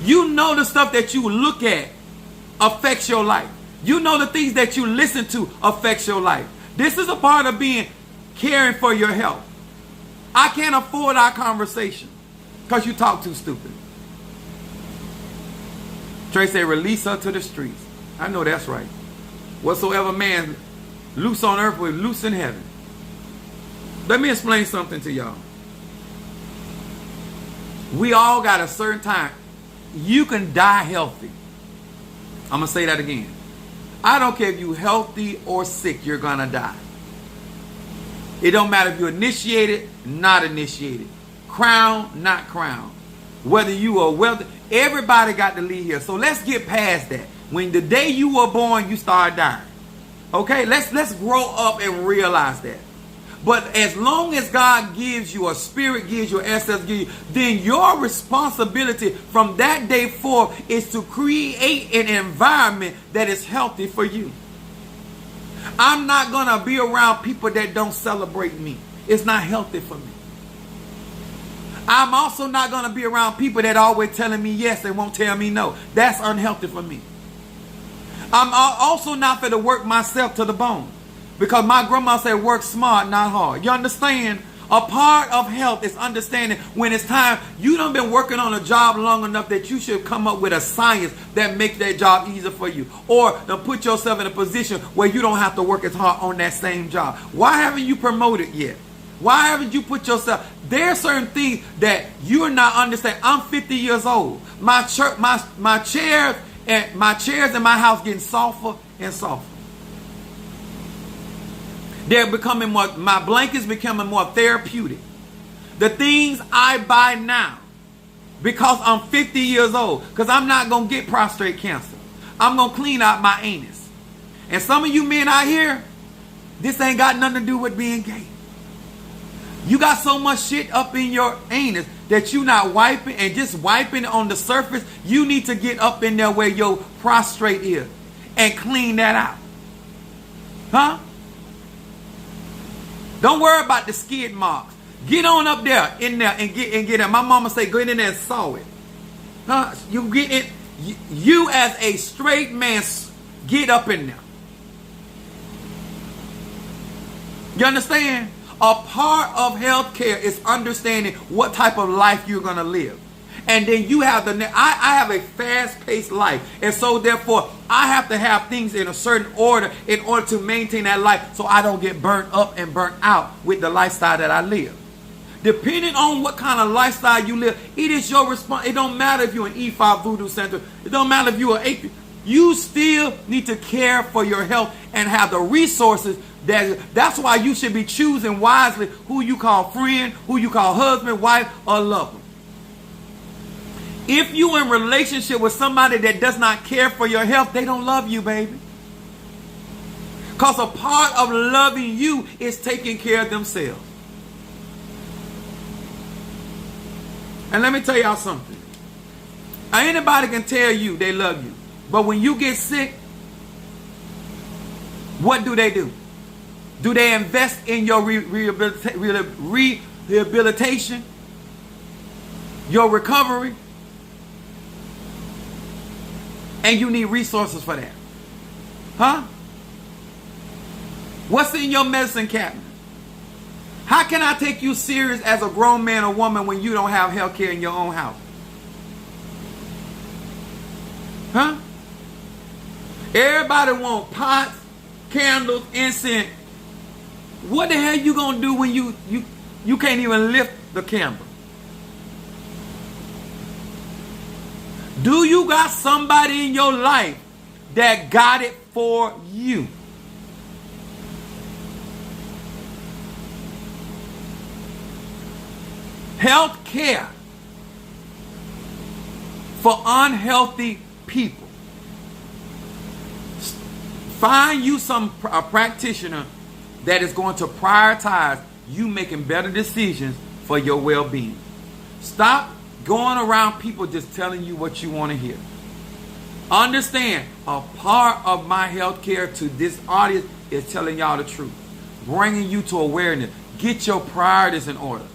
You know the stuff that you look at affects your life. You know the things that you listen to affects your life. This is a part of caring for your health. I can't afford our conversation because you talk too stupid. Trey said, release her to the streets. I know that's right. Whatsoever man loose on earth will loose in heaven. Let me explain something to y'all. We all got a certain time. You can die healthy. I'm going to say that again. I don't care if you're healthy or sick, you're going to die. It don't matter if you're initiated, not initiated. Crown, not crown. Whether you are wealthy, everybody got to leave here. So let's get past that. When the day you were born, you start dying. Okay, let's grow up and realize that. But as long as God gives you, a spirit gives you, ancestors give you, then your responsibility from that day forth is to create an environment that is healthy for you. I'm not going to be around people that don't celebrate me. It's not healthy for me. I'm also not going to be around people that always telling me yes and won't tell me no. That's unhealthy for me. I'm also not going to work myself to the bone. Because my grandma said work smart, not hard. You understand? A part of health is understanding when it's time. You done been working on a job long enough that you should come up with a science that makes that job easier for you. Or to put yourself in a position where you don't have to work as hard on that same job. Why haven't you promoted yet? Why haven't you put yourself? There are certain things that you're not understanding. I'm 50 years old. My chairs in my house getting softer and softer. They're becoming more, my blankets becoming more therapeutic. The things I buy now, because I'm 50 years old, because I'm not going to get prostate cancer. I'm going to clean out my anus. And some of you men out here, this ain't got nothing to do with being gay. You got so much shit up in your anus that you not wiping and just wiping it on the surface. You need to get up in there where your prostate is and clean that out. Huh? Don't worry about the skid marks. Get on up there, in there, and get it. My mama say, go in there and saw it. Huh? You get it. You as a straight man, get up in there. You understand? A part of healthcare is understanding what type of life you're going to live. And then you have I have a fast-paced life. And so therefore, I have to have things in a certain order in order to maintain that life so I don't get burnt up and burnt out with the lifestyle that I live. Depending on what kind of lifestyle you live, it is your response. It don't matter if you're an E5 Voodoo Center. It don't matter if you're an atheist. You still need to care for your health and have the resources. That's why you should be choosing wisely who you call friend, who you call husband, wife, or lover. If you in relationship with somebody that does not care for your health, they don't love you, baby. Because a part of loving you is taking care of themselves. And let me tell y'all something. Anybody can tell you they love you. But when you get sick, what do? Do they invest in your rehabilitation? Your recovery? And you need resources for that. Huh? What's in your medicine cabinet? How can I take you serious as a grown man or woman when you don't have health care in your own house? Huh? Everybody want pots, candles, incense. What the hell you gonna do when you can't even lift the candle? Do you got somebody in your life that got it for you? Health care for unhealthy people. Find you a practitioner that is going to prioritize you making better decisions for your well-being. Stop going around people just telling you what you want to hear. Understand, a part of my health care to this audience is telling y'all the truth. Bringing you to awareness. Get your priorities in order.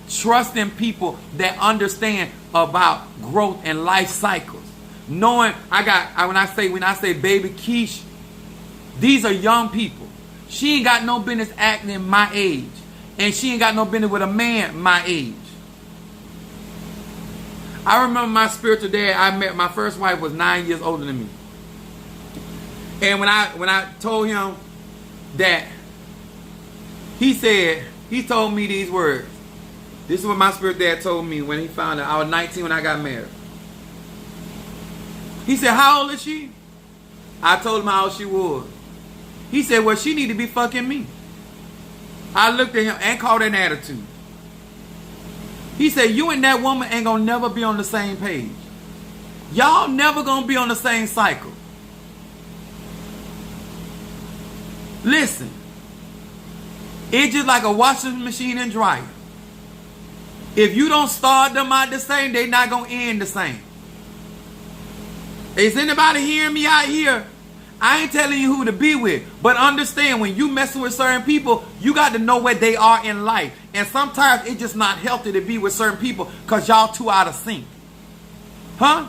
Trust in people that understand about growth and life cycles. Knowing when I say baby Keish, these are young people. She ain't got no business acting my age. And she ain't got no business with a man my age. I remember my spiritual dad, I met my first wife was 9 years older than me. And when I told him that, he told me these words. This is what my spiritual dad told me when he found out. I was 19 when I got married. He said, how old is she? I told him how old she was. He said, well, she need to be fucking me. I looked at him and called an attitude. He said, you and that woman ain't gonna never be on the same page. Y'all never gonna be on the same cycle. Listen. It's just like a washing machine and dryer. If you don't start them out the same, they're not gonna end the same. Is anybody hearing me out here? I ain't telling you who to be with, but understand when you messing with certain people, you got to know where they are in life. And sometimes it's just not healthy to be with certain people because y'all too out of sync. Huh?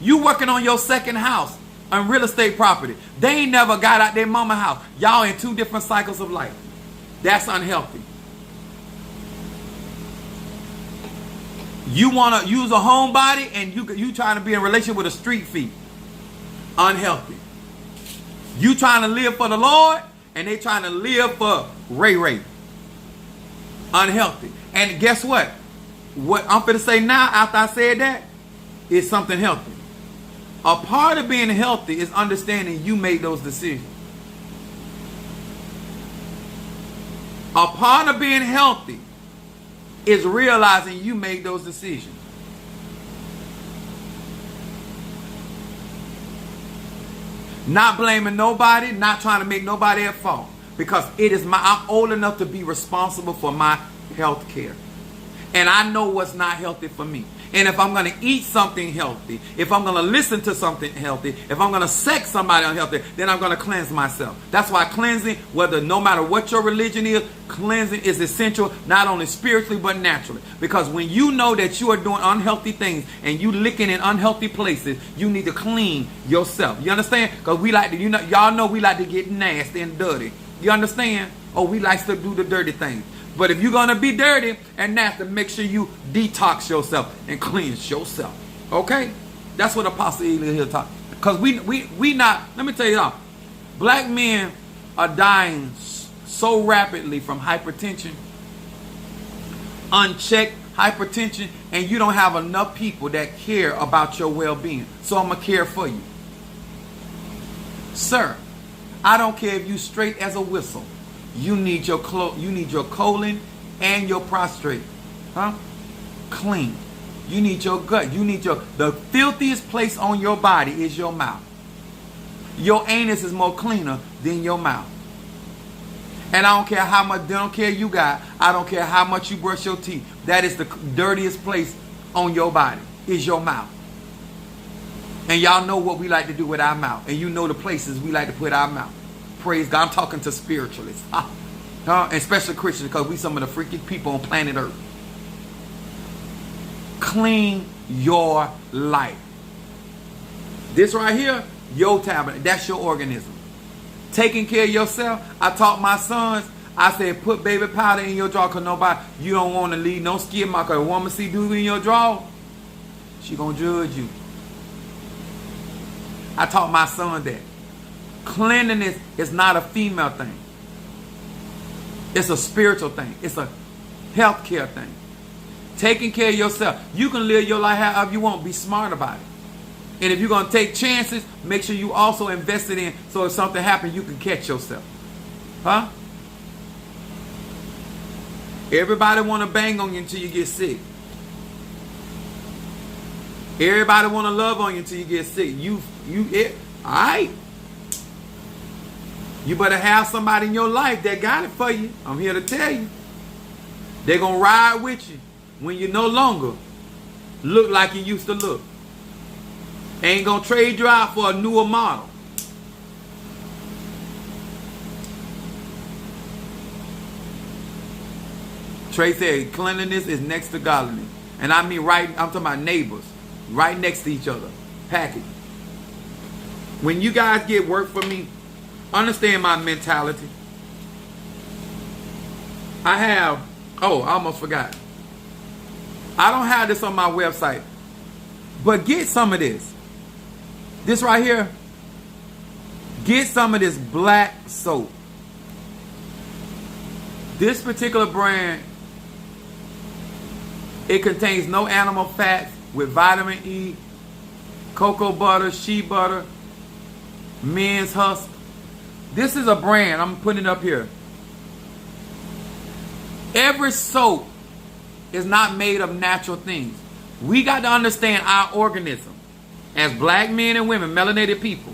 You working on your second house on real estate property. They ain't never got out their mama house. Y'all in two different cycles of life. That's unhealthy. You want to use a homebody and you trying to be in a relationship with a street feet. Unhealthy. You trying to live for the Lord and they trying to live for Ray. Unhealthy. And guess what? What I'm going to say now after I said that is something healthy. A part of being healthy is understanding you made those decisions. A part of being healthy is realizing you made those decisions. Not blaming nobody, not trying to make nobody at fault. Because I'm old enough to be responsible for my health care. And I know what's not healthy for me. And if I'm going to eat something healthy, if I'm going to listen to something healthy, if I'm going to sex somebody unhealthy, then I'm going to cleanse myself. That's why cleansing, no matter what your religion is, cleansing is essential, not only spiritually, but naturally. Because when you know that you are doing unhealthy things and you licking in unhealthy places, you need to clean yourself. You understand? Because we like to, y'all know we like to get nasty and dirty. You understand? Oh, we like to do the dirty things. But if you're going to be dirty and nasty, make sure you detox yourself and cleanse yourself. Okay? That's what Apostle Ely here talking. Because we not, let me tell you something. Black men are dying so rapidly from hypertension, unchecked hypertension, and you don't have enough people that care about your well-being. So I'm going to care for you. Sir, I don't care if you straight as a whistle. You need your colon and your prostate, clean. You need your gut. The filthiest place on your body is your mouth. Your anus is more cleaner than your mouth. And I don't care how much dental care you got. I don't care how much you brush your teeth. That is the dirtiest place on your body is your mouth. And y'all know what we like to do with our mouth. And you know the places we like to put our mouth. Praise God. I'm talking to spiritualists. And especially Christians, because we some of the freaky people on planet Earth. Clean your life. This right here, your tabernacle. That's your organism. Taking care of yourself. I taught my sons. I said, put baby powder in your drawer, because you don't want to leave no skin mark. Because a woman see dude in your drawer, she going to judge you. I taught my son that. Cleanliness is not a female thing. It's a spiritual thing. It's a health care thing. Taking care of yourself. You can live your life however you want. Be smart about it. And if you're going to take chances, make sure you also invest it in so if something happens, you can catch yourself. Everybody want to bang on you until you get sick. Everybody want to love on you until you get sick. All right. You better have somebody in your life that got it for you. I'm here to tell you. They're going to ride with you when you no longer look like you used to look. Ain't going to trade you out for a newer model. Trey said cleanliness is next to godliness. And I mean I'm talking about neighbors. Right next to each other. Package. When you guys get work for me, understand my mentality. I almost forgot. I don't have this on my website. But get some of this. This right here. Get some of this black soap. This particular brand, it contains no animal fats with vitamin E, cocoa butter, shea butter, men's husk. This is a brand. I'm putting it up here. Every soap is not made of natural things. We got to understand our organism as black men and women, melanated people.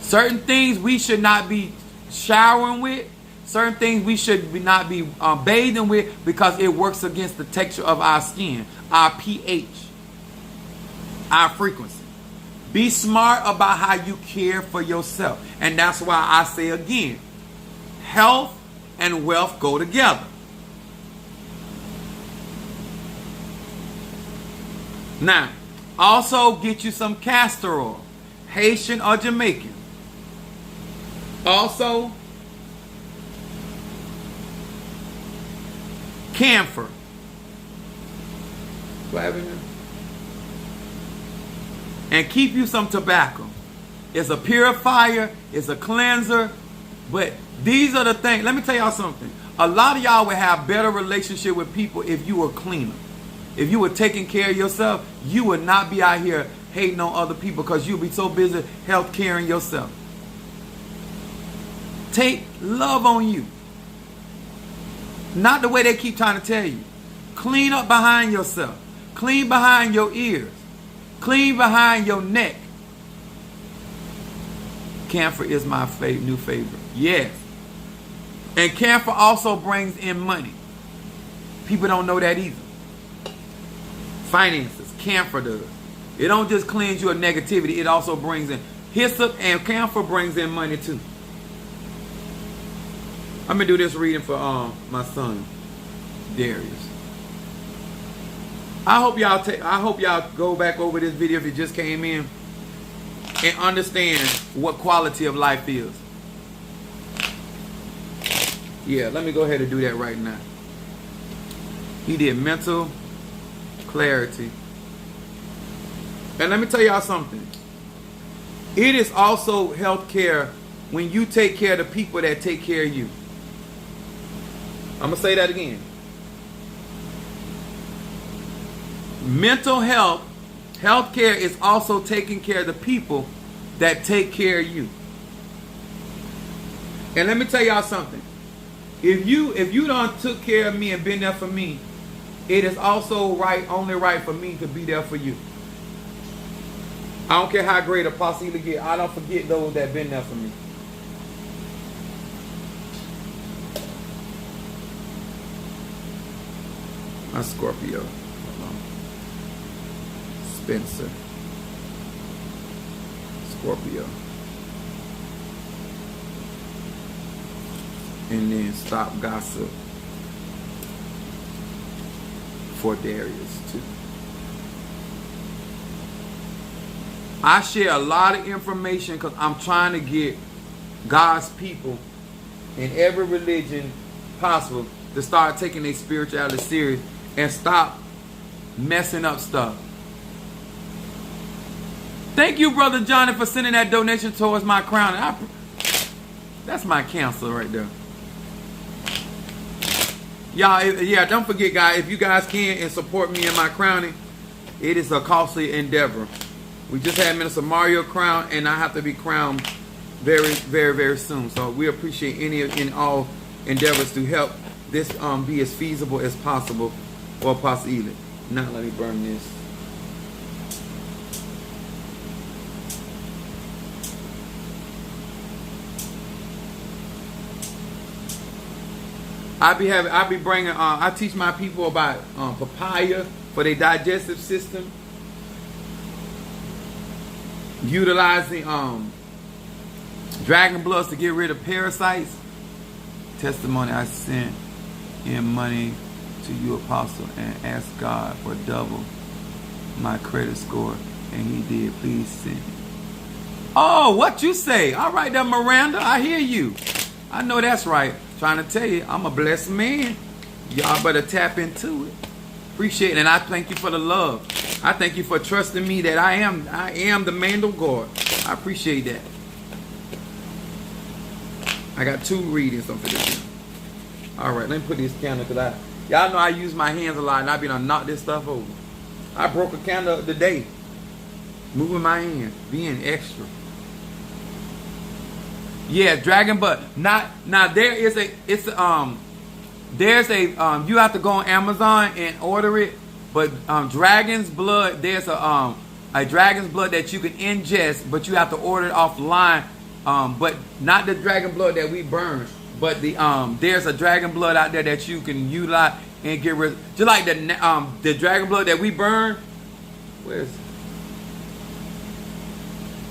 Certain things we should not be showering with. Certain things we should not be bathing with because it works against the texture of our skin, our pH, our frequency. Be smart about how you care for yourself. And that's why I say again, health and wealth go together. Now, also get you some castor oil, Haitian or Jamaican. Also, camphor. Flavin. And keep you some tobacco. It's a purifier. It's a cleanser. But these are the things. Let me tell y'all something. A lot of y'all would have better relationship with people if you were cleaner. If you were taking care of yourself, you would not be out here hating on other people because you'll be so busy health caring yourself. Take love on you. Not the way they keep trying to tell you. Clean up behind yourself. Clean behind your ears. Clean behind your neck. Camphor is my new favorite. Yes. And camphor also brings in money. People don't know that either. Finances. Camphor does. It don't just cleanse you of negativity. It also brings in hyssop, and camphor brings in money too. I'm gonna do this reading for my son, Darius. I hope y'all go back over this video if you just came in and understand what quality of life is. Yeah, let me go ahead and do that right now. He did mental clarity. And let me tell y'all something. It is also health care when you take care of the people that take care of you. I'm going to say that again. Mental health care is also taking care of the people that take care of you. And let me tell y'all something. If you done took care of me and been there for me, it is also only right for me to be there for you. I don't care how great Apostle Ely get. I don't forget those that been there for me. My Scorpio. Spencer. Scorpio. And then Stop Gossip for Darius too. I share a lot of information because I'm trying to get God's people in every religion possible to start taking their spirituality serious and stop messing up stuff. Thank you, Brother Johnny, for sending that donation towards my crown. That's my cancer right there. Y'all, yeah, don't forget, guys, if you guys can and support me in my crowning, it is a costly endeavor. We just had Minister Mario crowned, and I have to be crowned very, very, very soon. So we appreciate any and all endeavors to help this be as feasible as possible for Apostle Ely. Now let me burn this. I be bringing. I teach my people about papaya for their digestive system. Utilizing dragon bloods to get rid of parasites. Testimony: I sent in money to you, Apostle, and asked God for double my credit score, and He did. Please send. Oh, what you say? All right, then, Miranda. I hear you. I know that's right. Trying to tell you, I'm a blessed man. Y'all better tap into it. Appreciate it, and I thank you for the love. I thank you for trusting me that I am the man of God. I appreciate that. I got 2 readings for this. All right, let me put this candle because y'all know I use my hands a lot, and I be done knock this stuff over. I broke a candle today, moving my hands, being extra. Yeah, dragon blood. Now there's a you have to go on Amazon and order it, but dragon's blood, there's a dragon's blood that you can ingest, but you have to order it offline. But not the dragon blood that we burn, but there's a dragon blood out there that you can utilize and get rid. Just like the dragon blood that we burn. Where's?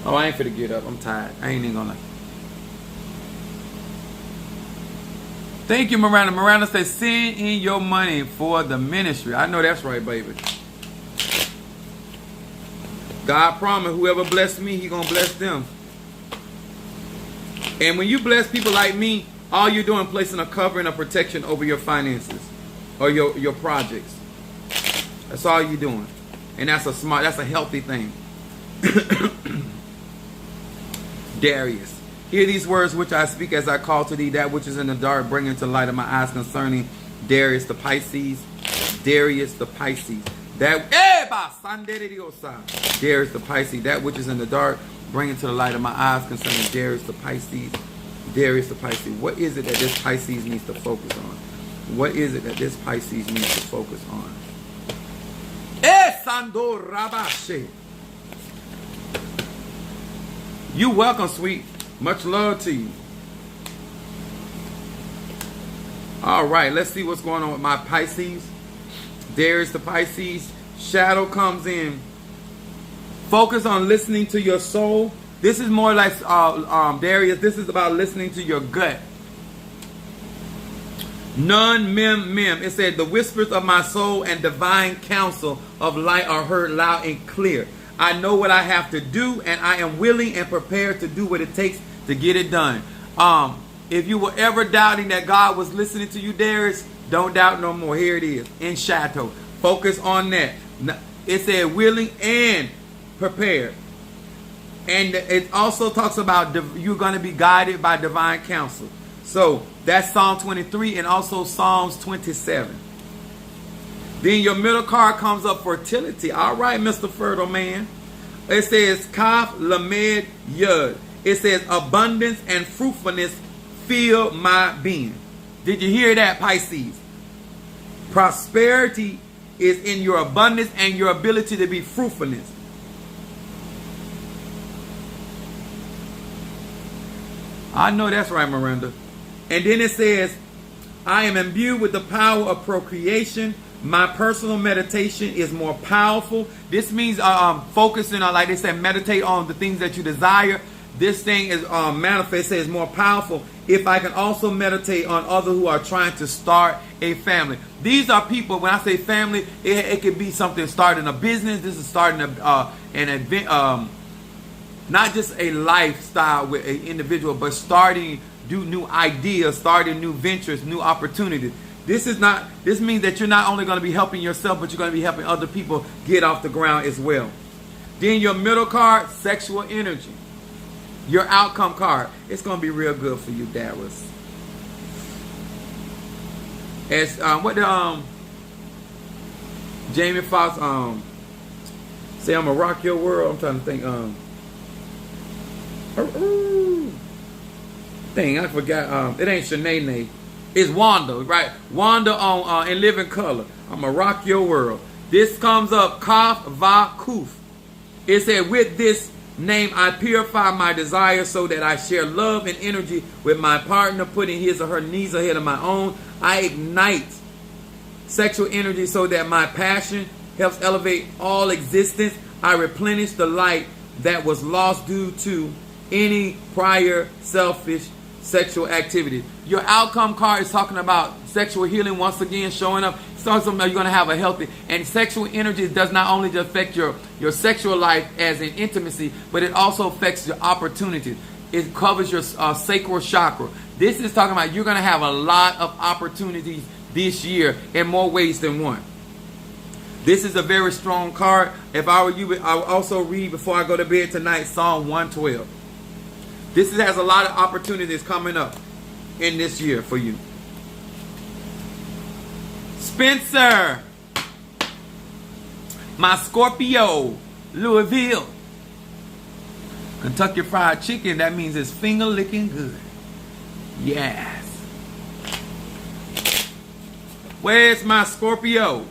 Oh, I ain't finna get up. I'm tired. I ain't even gonna. Thank you, Miranda. Miranda says, send in your money for the ministry. I know that's right, baby. God promised whoever blessed me, He gonna bless them. And when you bless people like me, all you're doing is placing a covering of protection over your finances or your projects. That's all you're doing. And that's a healthy thing. Darius. Hear these words which I speak as I call to thee that which is in the dark, bring into light of my eyes concerning Darius the Pisces. Darius the Pisces. Darius the Pisces. That which is in the dark, bring into the light of my eyes concerning Darius the Pisces. Darius the Pisces. What is it that this Pisces needs to focus on? What is it that this Pisces needs to focus on? You welcome, sweet. Much love to you. All right, let's see what's going on with my Pisces. Darius the Pisces. Shadow comes in. Focus on listening to your soul. This is more like Darius. This is about listening to your gut. Nun mem mem. It said the whispers of my soul and divine counsel of light are heard loud and clear. I know what I have to do, and I am willing and prepared to do what it takes to get it done. If you were ever doubting that God was listening to you, Darius, don't doubt no more. Here it is in Chateau. Focus on that. It said willing and prepared. And it also talks about you're going to be guided by divine counsel. So that's Psalm 23 and also Psalms 27. Then your middle card comes up fertility. All right, Mr. Fertile Man. It says Kaf Lamed Yud. It says abundance and fruitfulness fill my being. Did you hear that, Pisces? Prosperity is in your abundance and your ability to be fruitfulness. I know that's right, Miranda. And then it says, I am imbued with the power of procreation. My personal meditation is more powerful. This means focusing on, like they said, meditate on the things that you desire. This thing is manifest, says more powerful. If I can also meditate on others who are trying to start a family. These are people, when I say family, it could be something starting a business. This is starting an event, not just a lifestyle with an individual, but starting new ideas, starting new ventures, new opportunities. This means that you're not only going to be helping yourself, but you're going to be helping other people get off the ground as well. Then your middle card, sexual energy. Your outcome card. It's going to be real good for you, Darius. As what the Jamie Foxx say, I'm gonna rock your world. I'm trying to think. Dang, I forgot. It ain't Shanae. It's Wanda, right? Wanda on In Living Color. I'm gonna rock your world. This comes up Kaf Va Kuf. It said, with this name I purify my desires so that I share love and energy with my partner, putting his or her needs ahead of my own. I ignite sexual energy so that my passion helps elevate all existence. I replenish the light that was lost due to any prior selfish sexual activity. Your outcome card is talking about sexual healing once again showing up. So you're going to have a healthy, and sexual energy does not only just affect your sexual life as in intimacy, but it also affects your opportunities. It covers your sacral chakra. This is talking about you're going to have a lot of opportunities this year in more ways than one. This is a very strong card. If I were you, I would also read before I go to bed tonight Psalm 112. This has a lot of opportunities coming up in this year for you. Spencer, my Scorpio, Louisville, Kentucky Fried Chicken. That means it's finger licking good. Yes. Where's my Scorpio?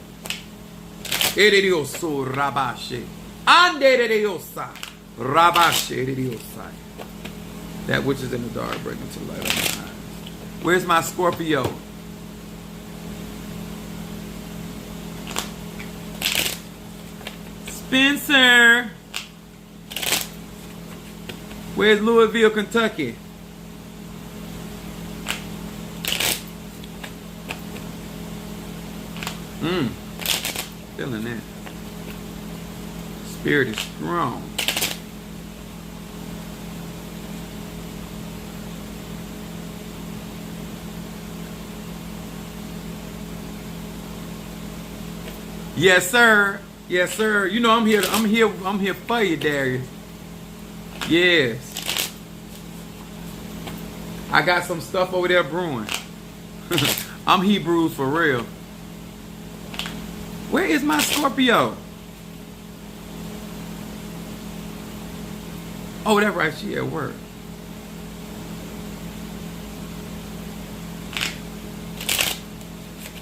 Ererioso rabashe. Andereriosa. Rabashe ereriosa. That which is in the dark, bring it to the light of my eyes. Where's my Scorpio? Spencer. Where's Louisville, Kentucky? Feeling that. Spirit is strong. Yes, sir. Yes, sir. You know I'm here. I'm here for you, Darius. Yes. I got some stuff over there brewing. I'm Hebrews for real. Where is my Scorpio? Oh, that's right. She at work.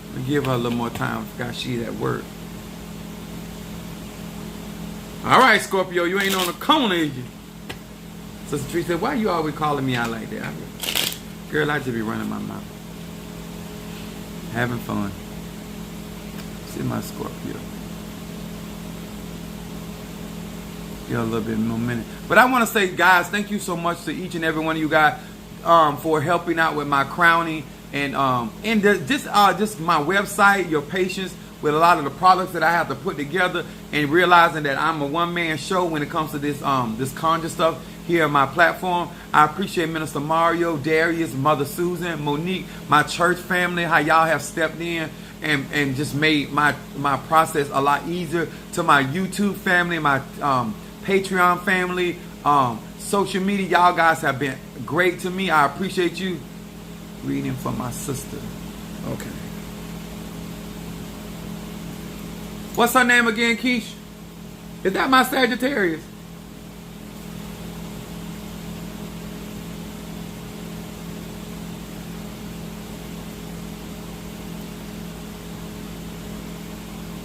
I'm gonna give her a little more time. I forgot she's at work. All right, Scorpio, you ain't on the corner, is you? Sister Tree said, why you always calling me out like that? Girl, I just be running my mouth. Having fun. See my Scorpio. Get a little bit more minute. But I want to say, guys, thank you so much to each and every one of you guys for helping out with my crowning and just my website, your patience with a lot of the products that I have to put together, and realizing that I'm a one-man show when it comes to this this conjure stuff here on my platform. I appreciate Minister Mario, Darius, Mother Susan, Monique, my church family, how y'all have stepped in and just made my process a lot easier. To my YouTube family, my Patreon family, social media, y'all guys have been great to me. I appreciate you. Reading for my sister. Okay. What's her name again, Keish? Is that my Sagittarius?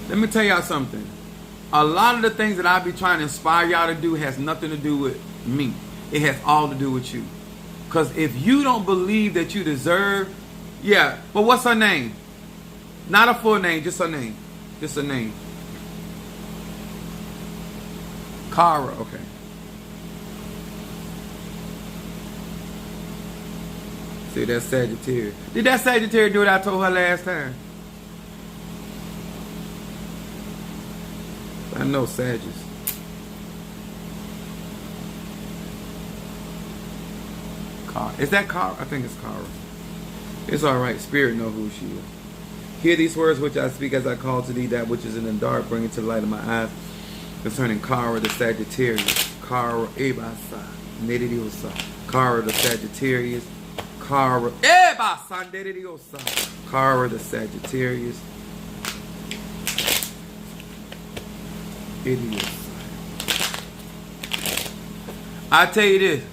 Let me tell y'all something. A lot of the things that I be trying to inspire y'all to do has nothing to do with me. It has all to do with you. Because if you don't believe that you deserve, yeah, but what's her name? Not a full name, just her name. Just her name. Kara, okay. See, that's Sagittarius. Did that Sagittarius do what I told her last time? I know Sagittarius. Is that Kara? I think it's Kara. It's alright. Spirit know who she is. Hear these words which I speak as I call to thee that which is in the dark, bring it to the light of my eyes. Concerning Kara the Sagittarius. Kara Ebasa. Nedidiosa. Kara the Sagittarius. Kara Ebasa Nedidiosa. Kara the Sagittarius. Idiots. I tell you this.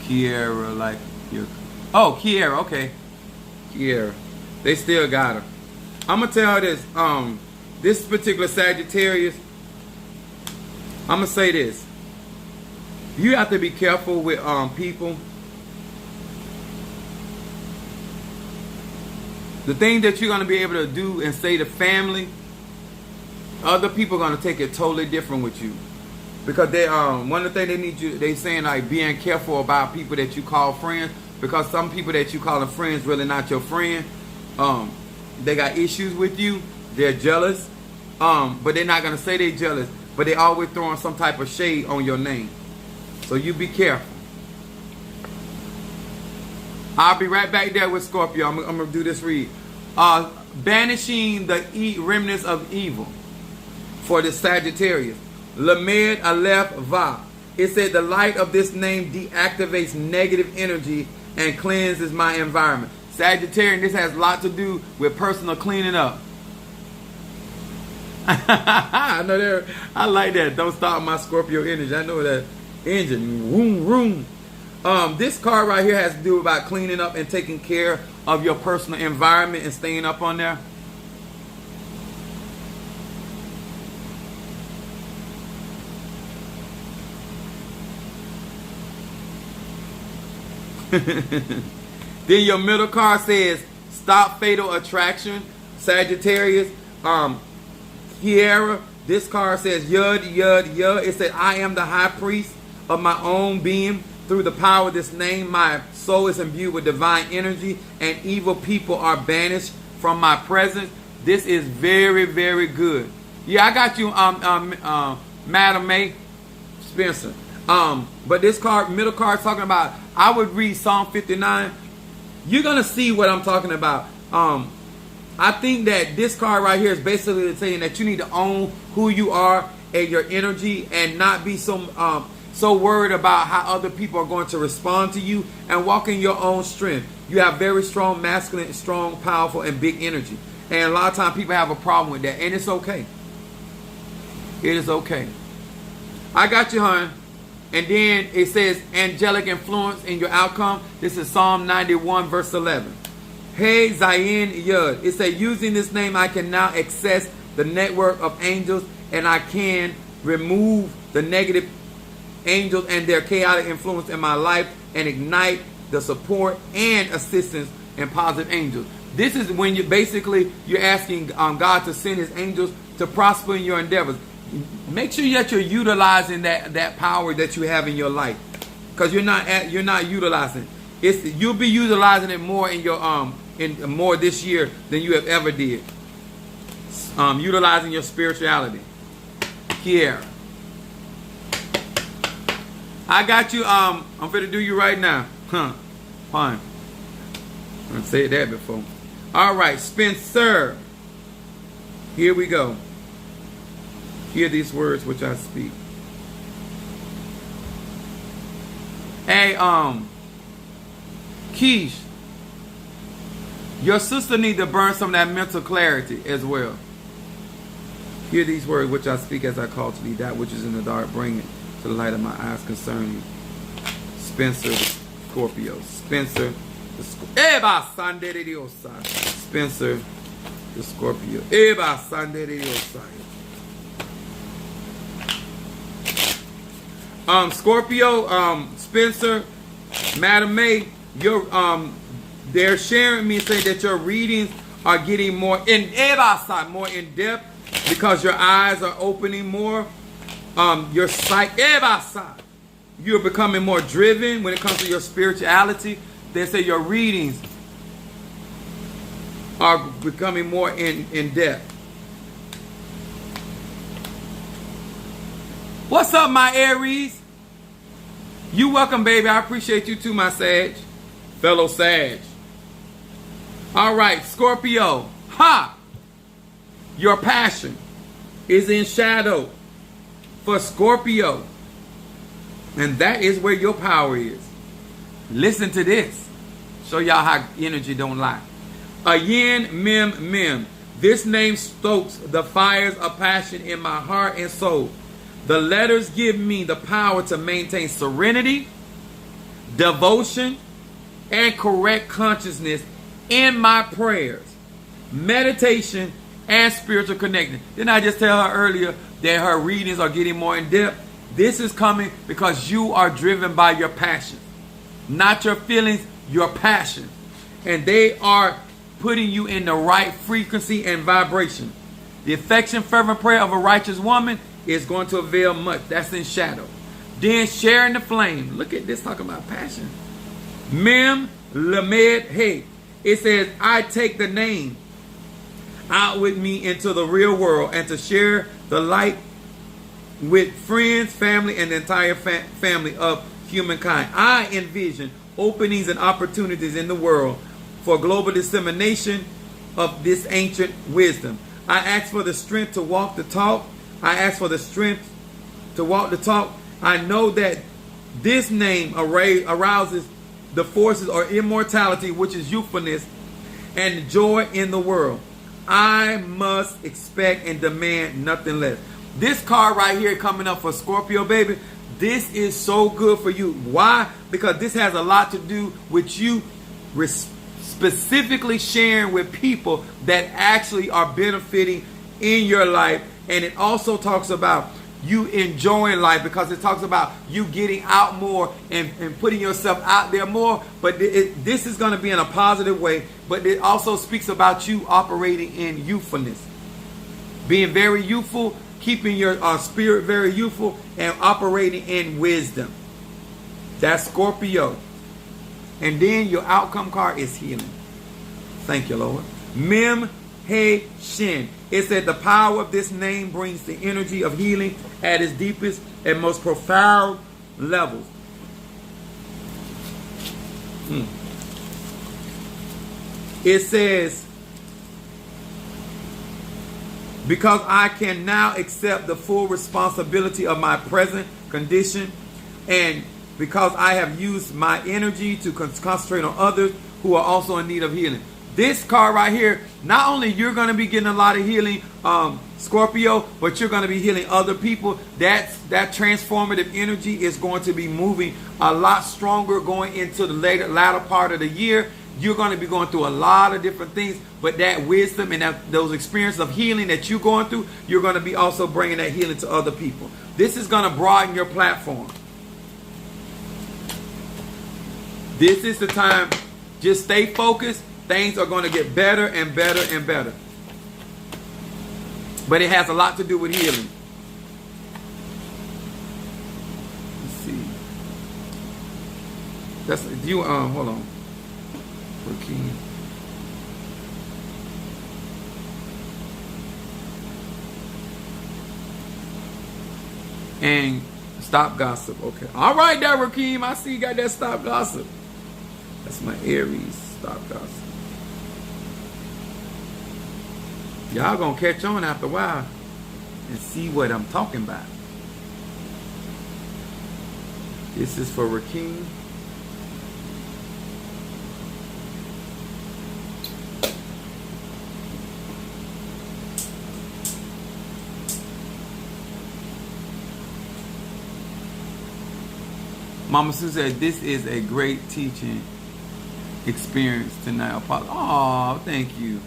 Kiera, like your. Oh, Kiera, okay. Kiera. They still got her. I'm gonna tell her this. This particular Sagittarius, I'm gonna say this. You have to be careful with people. The thing that you're gonna be able to do and say to family, other people are gonna take it totally different with you. Because they one of the things they need you, they saying like being careful about people that you call friends, because some people that you call friends really not your friend. They got issues with you. They're jealous. But they're not gonna say they're jealous. But they always throwing some type of shade on your name. So you be careful. I'll be right back there with Scorpio. I'm gonna do this read. Banishing the remnants of evil for the Sagittarius. Lamed Aleph Va. It said the light of this name deactivates negative energy and cleanses my environment. Sagittarius, this has a lot to do with personal cleaning up. I know that. I like that. Don't stop my Scorpio energy. I know that engine. Vroom, vroom. This card right here has to do about cleaning up and taking care of your personal environment and staying up on there. Then your middle card says stop fatal attraction. Sagittarius. Kiera. This card says Yud, Yud, Yud. It said I am the high priest of my own being. Through the power of this name, my soul is imbued with divine energy, and evil people are banished from my presence. This is very, very good. Yeah, I got you, Madam May Spencer. But this card, middle card, talking about, I would read Psalm 59. You're going to see what I'm talking about. I think that this card right here is basically saying that you need to own who you are and your energy, and not be so worried about how other people are going to respond to you, and walk in your own strength. You have very strong, masculine, strong, powerful, and big energy. And a lot of times people have a problem with that, and it's okay. It is okay. I got you, hon. And then it says angelic influence in your outcome. This is Psalm 91 verse 11. Hey Zayin Yud. It says, using this name I can now access the network of angels, and I can remove the negative angels and their chaotic influence in my life, and ignite the support and assistance in positive angels. This is when you're asking God to send his angels to prosper in your endeavors. Make sure that you're utilizing that power that you have in your life, because you're not utilizing it. You'll be utilizing it more in your more this year than you have ever did. Utilizing your spirituality. Here, I got you. I'm going to do you right now. Fine. I've said that before. All right, Spencer. Here we go. Hear these words which I speak. Hey, Keish, your sister need to burn some of that mental clarity as well. Hear these words which I speak as I call to thee that which is in the dark, bring it to the light of my eyes concerning Spencer Scorpio. Spencer the Scorpio. Spencer the Scorpio. Scorpio, Spencer, Madam May, they're sharing me, saying that your readings are getting more in depth, because your eyes are opening more. Your sight, you're becoming more driven when it comes to your spirituality. They say your readings are becoming more in depth. What's up, my Aries? You welcome, baby. I appreciate you too, my Sag. Fellow Sag. All right, Scorpio. Ha! Your passion is in shadow for Scorpio. And that is where your power is. Listen to this. Show y'all how energy don't lie. Ayin Mem Mem. This name stokes the fires of passion in my heart and soul. The letters give me the power to maintain serenity, devotion, and correct consciousness in my prayers, meditation, and spiritual connection. Didn't I just tell her earlier that her readings are getting more in depth? This is coming because you are driven by your passion. Not your feelings, your passion. And they are putting you in the right frequency and vibration. The affection, fervent prayer of a righteous woman is going to avail much. That's in shadow. Then sharing the flame. Look at this, talking about passion. Mem Lamed Hey. It says, I take the name out with me into the real world, and to share the light with friends, family, and the entire family of humankind. I envision openings and opportunities in the world for global dissemination of this ancient wisdom. I ask for the strength to walk the talk. I ask for the strength to walk the talk. I know that this name arouses the forces or immortality, which is youthfulness and joy in the world. I must expect and demand nothing less. This card right here coming up for Scorpio, baby, this is so good for you. Why? Because this has a lot to do with you specifically sharing with people that actually are benefiting in your life. And it also talks about you enjoying life, because it talks about you getting out more and putting yourself out there more. But this is going to be in a positive way. But it also speaks about you operating in youthfulness. Being very youthful, keeping your spirit very youthful, and operating in wisdom. That's Scorpio. And then your outcome card is healing. Thank you, Lord. Mem He Shin. It said the power of this name brings the energy of healing at its deepest and most profound levels. It says, because I can now accept the full responsibility of my present condition, and because I have used my energy to concentrate on others who are also in need of healing. This card right here, not only you're going to be getting a lot of healing, Scorpio, but you're going to be healing other people. That transformative energy is going to be moving a lot stronger going into the latter part of the year. You're going to be going through a lot of different things, but that wisdom and those experiences of healing that you're going through, you're going to be also bringing that healing to other people. This is going to broaden your platform. This is the time. Just stay focused. Things are going to get better and better and better. But it has a lot to do with healing. Let's see. That's you. Hold on. Rakeem. And stop gossip. Okay. All right, there, Rakeem. I see you got that stop gossip. That's my Aries. Stop gossip. Y'all gonna catch on after a while and see what I'm talking about. This is for Rakeem. Mama Sue said, this is a great teaching experience tonight. Oh, thank you.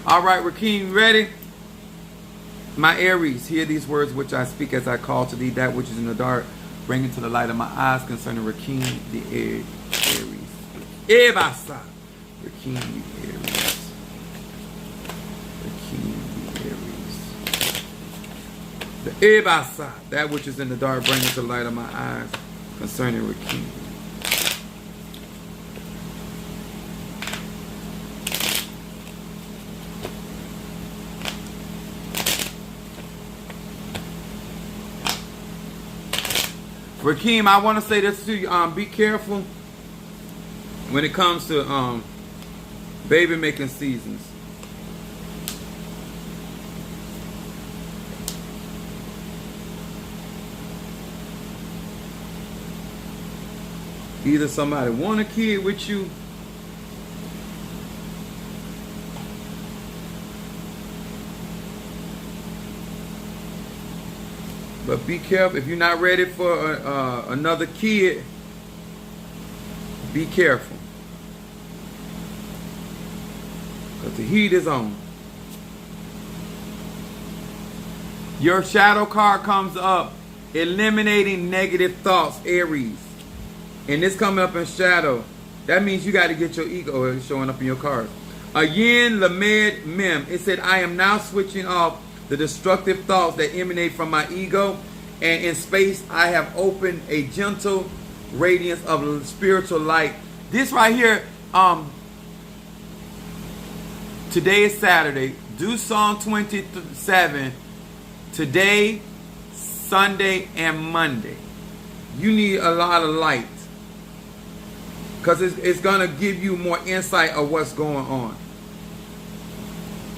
All right, Rakeem, ready? My Aries, hear these words which I speak as I call to thee that which is in the dark, bring it to the light of my eyes concerning Rakeem, the Aries. Ebasa. Rakeem, the Aries. Rakeem, the Aries. The Ebasa, that which is in the dark, bring it to the light of my eyes concerning Rakeem. Rakeem, I want to say this to you. Be careful when it comes to baby making seasons. Either somebody want a kid with you, but be careful. If you're not ready for another kid, be careful. Because the heat is on. Your shadow card comes up. Eliminating negative thoughts, Aries. And this coming up in shadow. That means you got to get your ego showing up in your cards. Yin Lamed Mem. It said, I am now switching off the destructive thoughts that emanate from my ego, and in space I have opened a gentle radiance of spiritual light. This right here, today is Saturday. Do Psalm 27 today, Sunday, and Monday. You need a lot of light, because it's going to give you more insight of what's going on.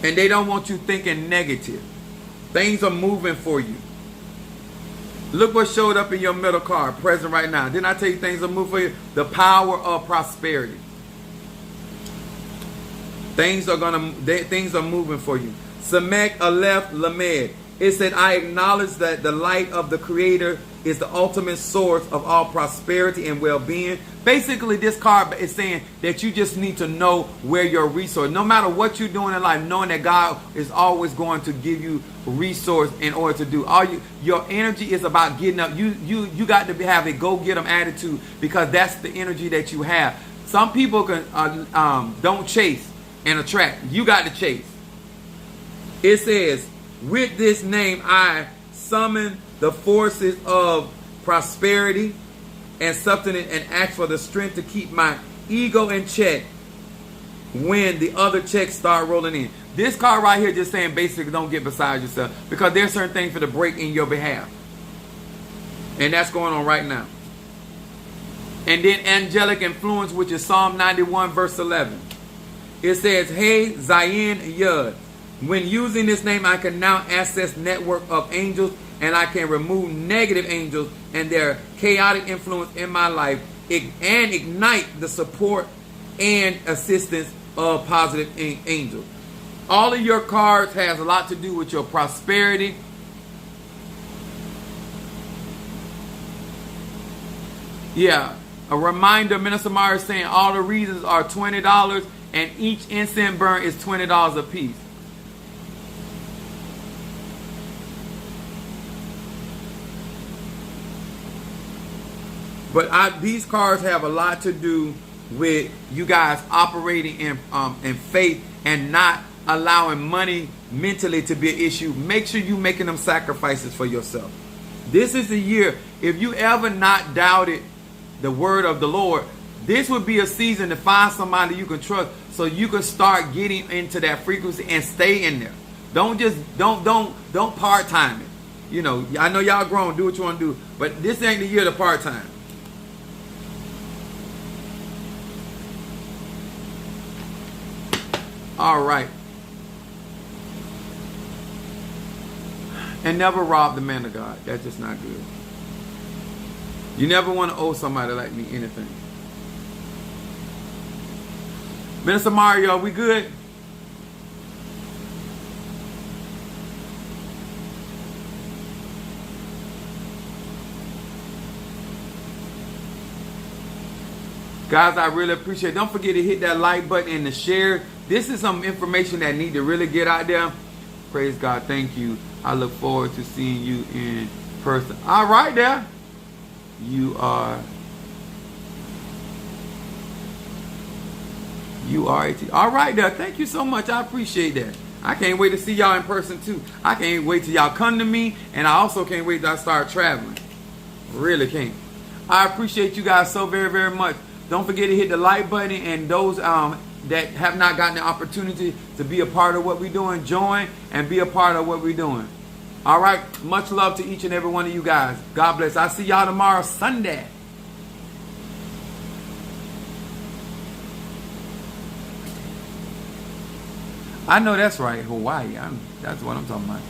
And they don't want you thinking negative. Things are moving for you. Look what showed up in your middle card, present right now. Didn't I tell you things are moving for you? The power of prosperity. Things are moving for you. Samek Aleph Lamed. It said, I acknowledge that the light of the Creator is the ultimate source of all prosperity and well-being. Basically, this card is saying that you just need to know where your resource, no matter what you're doing in life, knowing that God is always going to give you resource in order to do. Your energy is about getting up. You got to have a go-get-em attitude, because that's the energy that you have. Some people can don't chase and attract. You got to chase. It says, with this name I summon the forces of prosperity and sustenance, and ask for the strength to keep my ego in check when the other checks start rolling in. This card right here just saying basically don't get beside yourself, because there's certain things for the break in your behalf. And that's going on right now. And then angelic influence, which is Psalm 91 verse 11. It says, Hey Zayin Yud. When using this name, I can now access network of angels, and I can remove negative angels and their chaotic influence in my life, and ignite the support and assistance of positive angels. All of your cards has a lot to do with your prosperity. Yeah, a reminder, Minister Meyer is saying all the reasons are $20, and each incense burn is $20 a piece. But these cards have a lot to do with you guys operating in faith and not allowing money mentally to be an issue. Make sure you're making them sacrifices for yourself. This is the year. If you ever not doubted the word of the Lord, this would be a season to find somebody you can trust, so you can start getting into that frequency and stay in there. Don't part time it. You know, I know y'all grown, do what you want to do, but this ain't the year to part time. All right. And never rob the man of God. That's just not good. You never want to owe somebody like me anything. Minister Mario, we good? Guys, I really appreciate it. Don't forget to hit that like button and to share. This is some information that need to really get out there. Praise God. Thank you. I look forward to seeing you in person. All right there. You are all right there. Thank you so much. I appreciate that. I can't wait to see y'all in person too. I can't wait till y'all come to me, and I also can't wait till I start traveling. Really can't. I appreciate you guys so very, very much. Don't forget to hit the like button, and those that have not gotten the opportunity to be a part of what we're doing, join and be a part of what we're doing. All right. Much love to each and every one of you guys. God bless. I'll see y'all tomorrow, Sunday. I know that's right. Hawaii. That's what I'm talking about.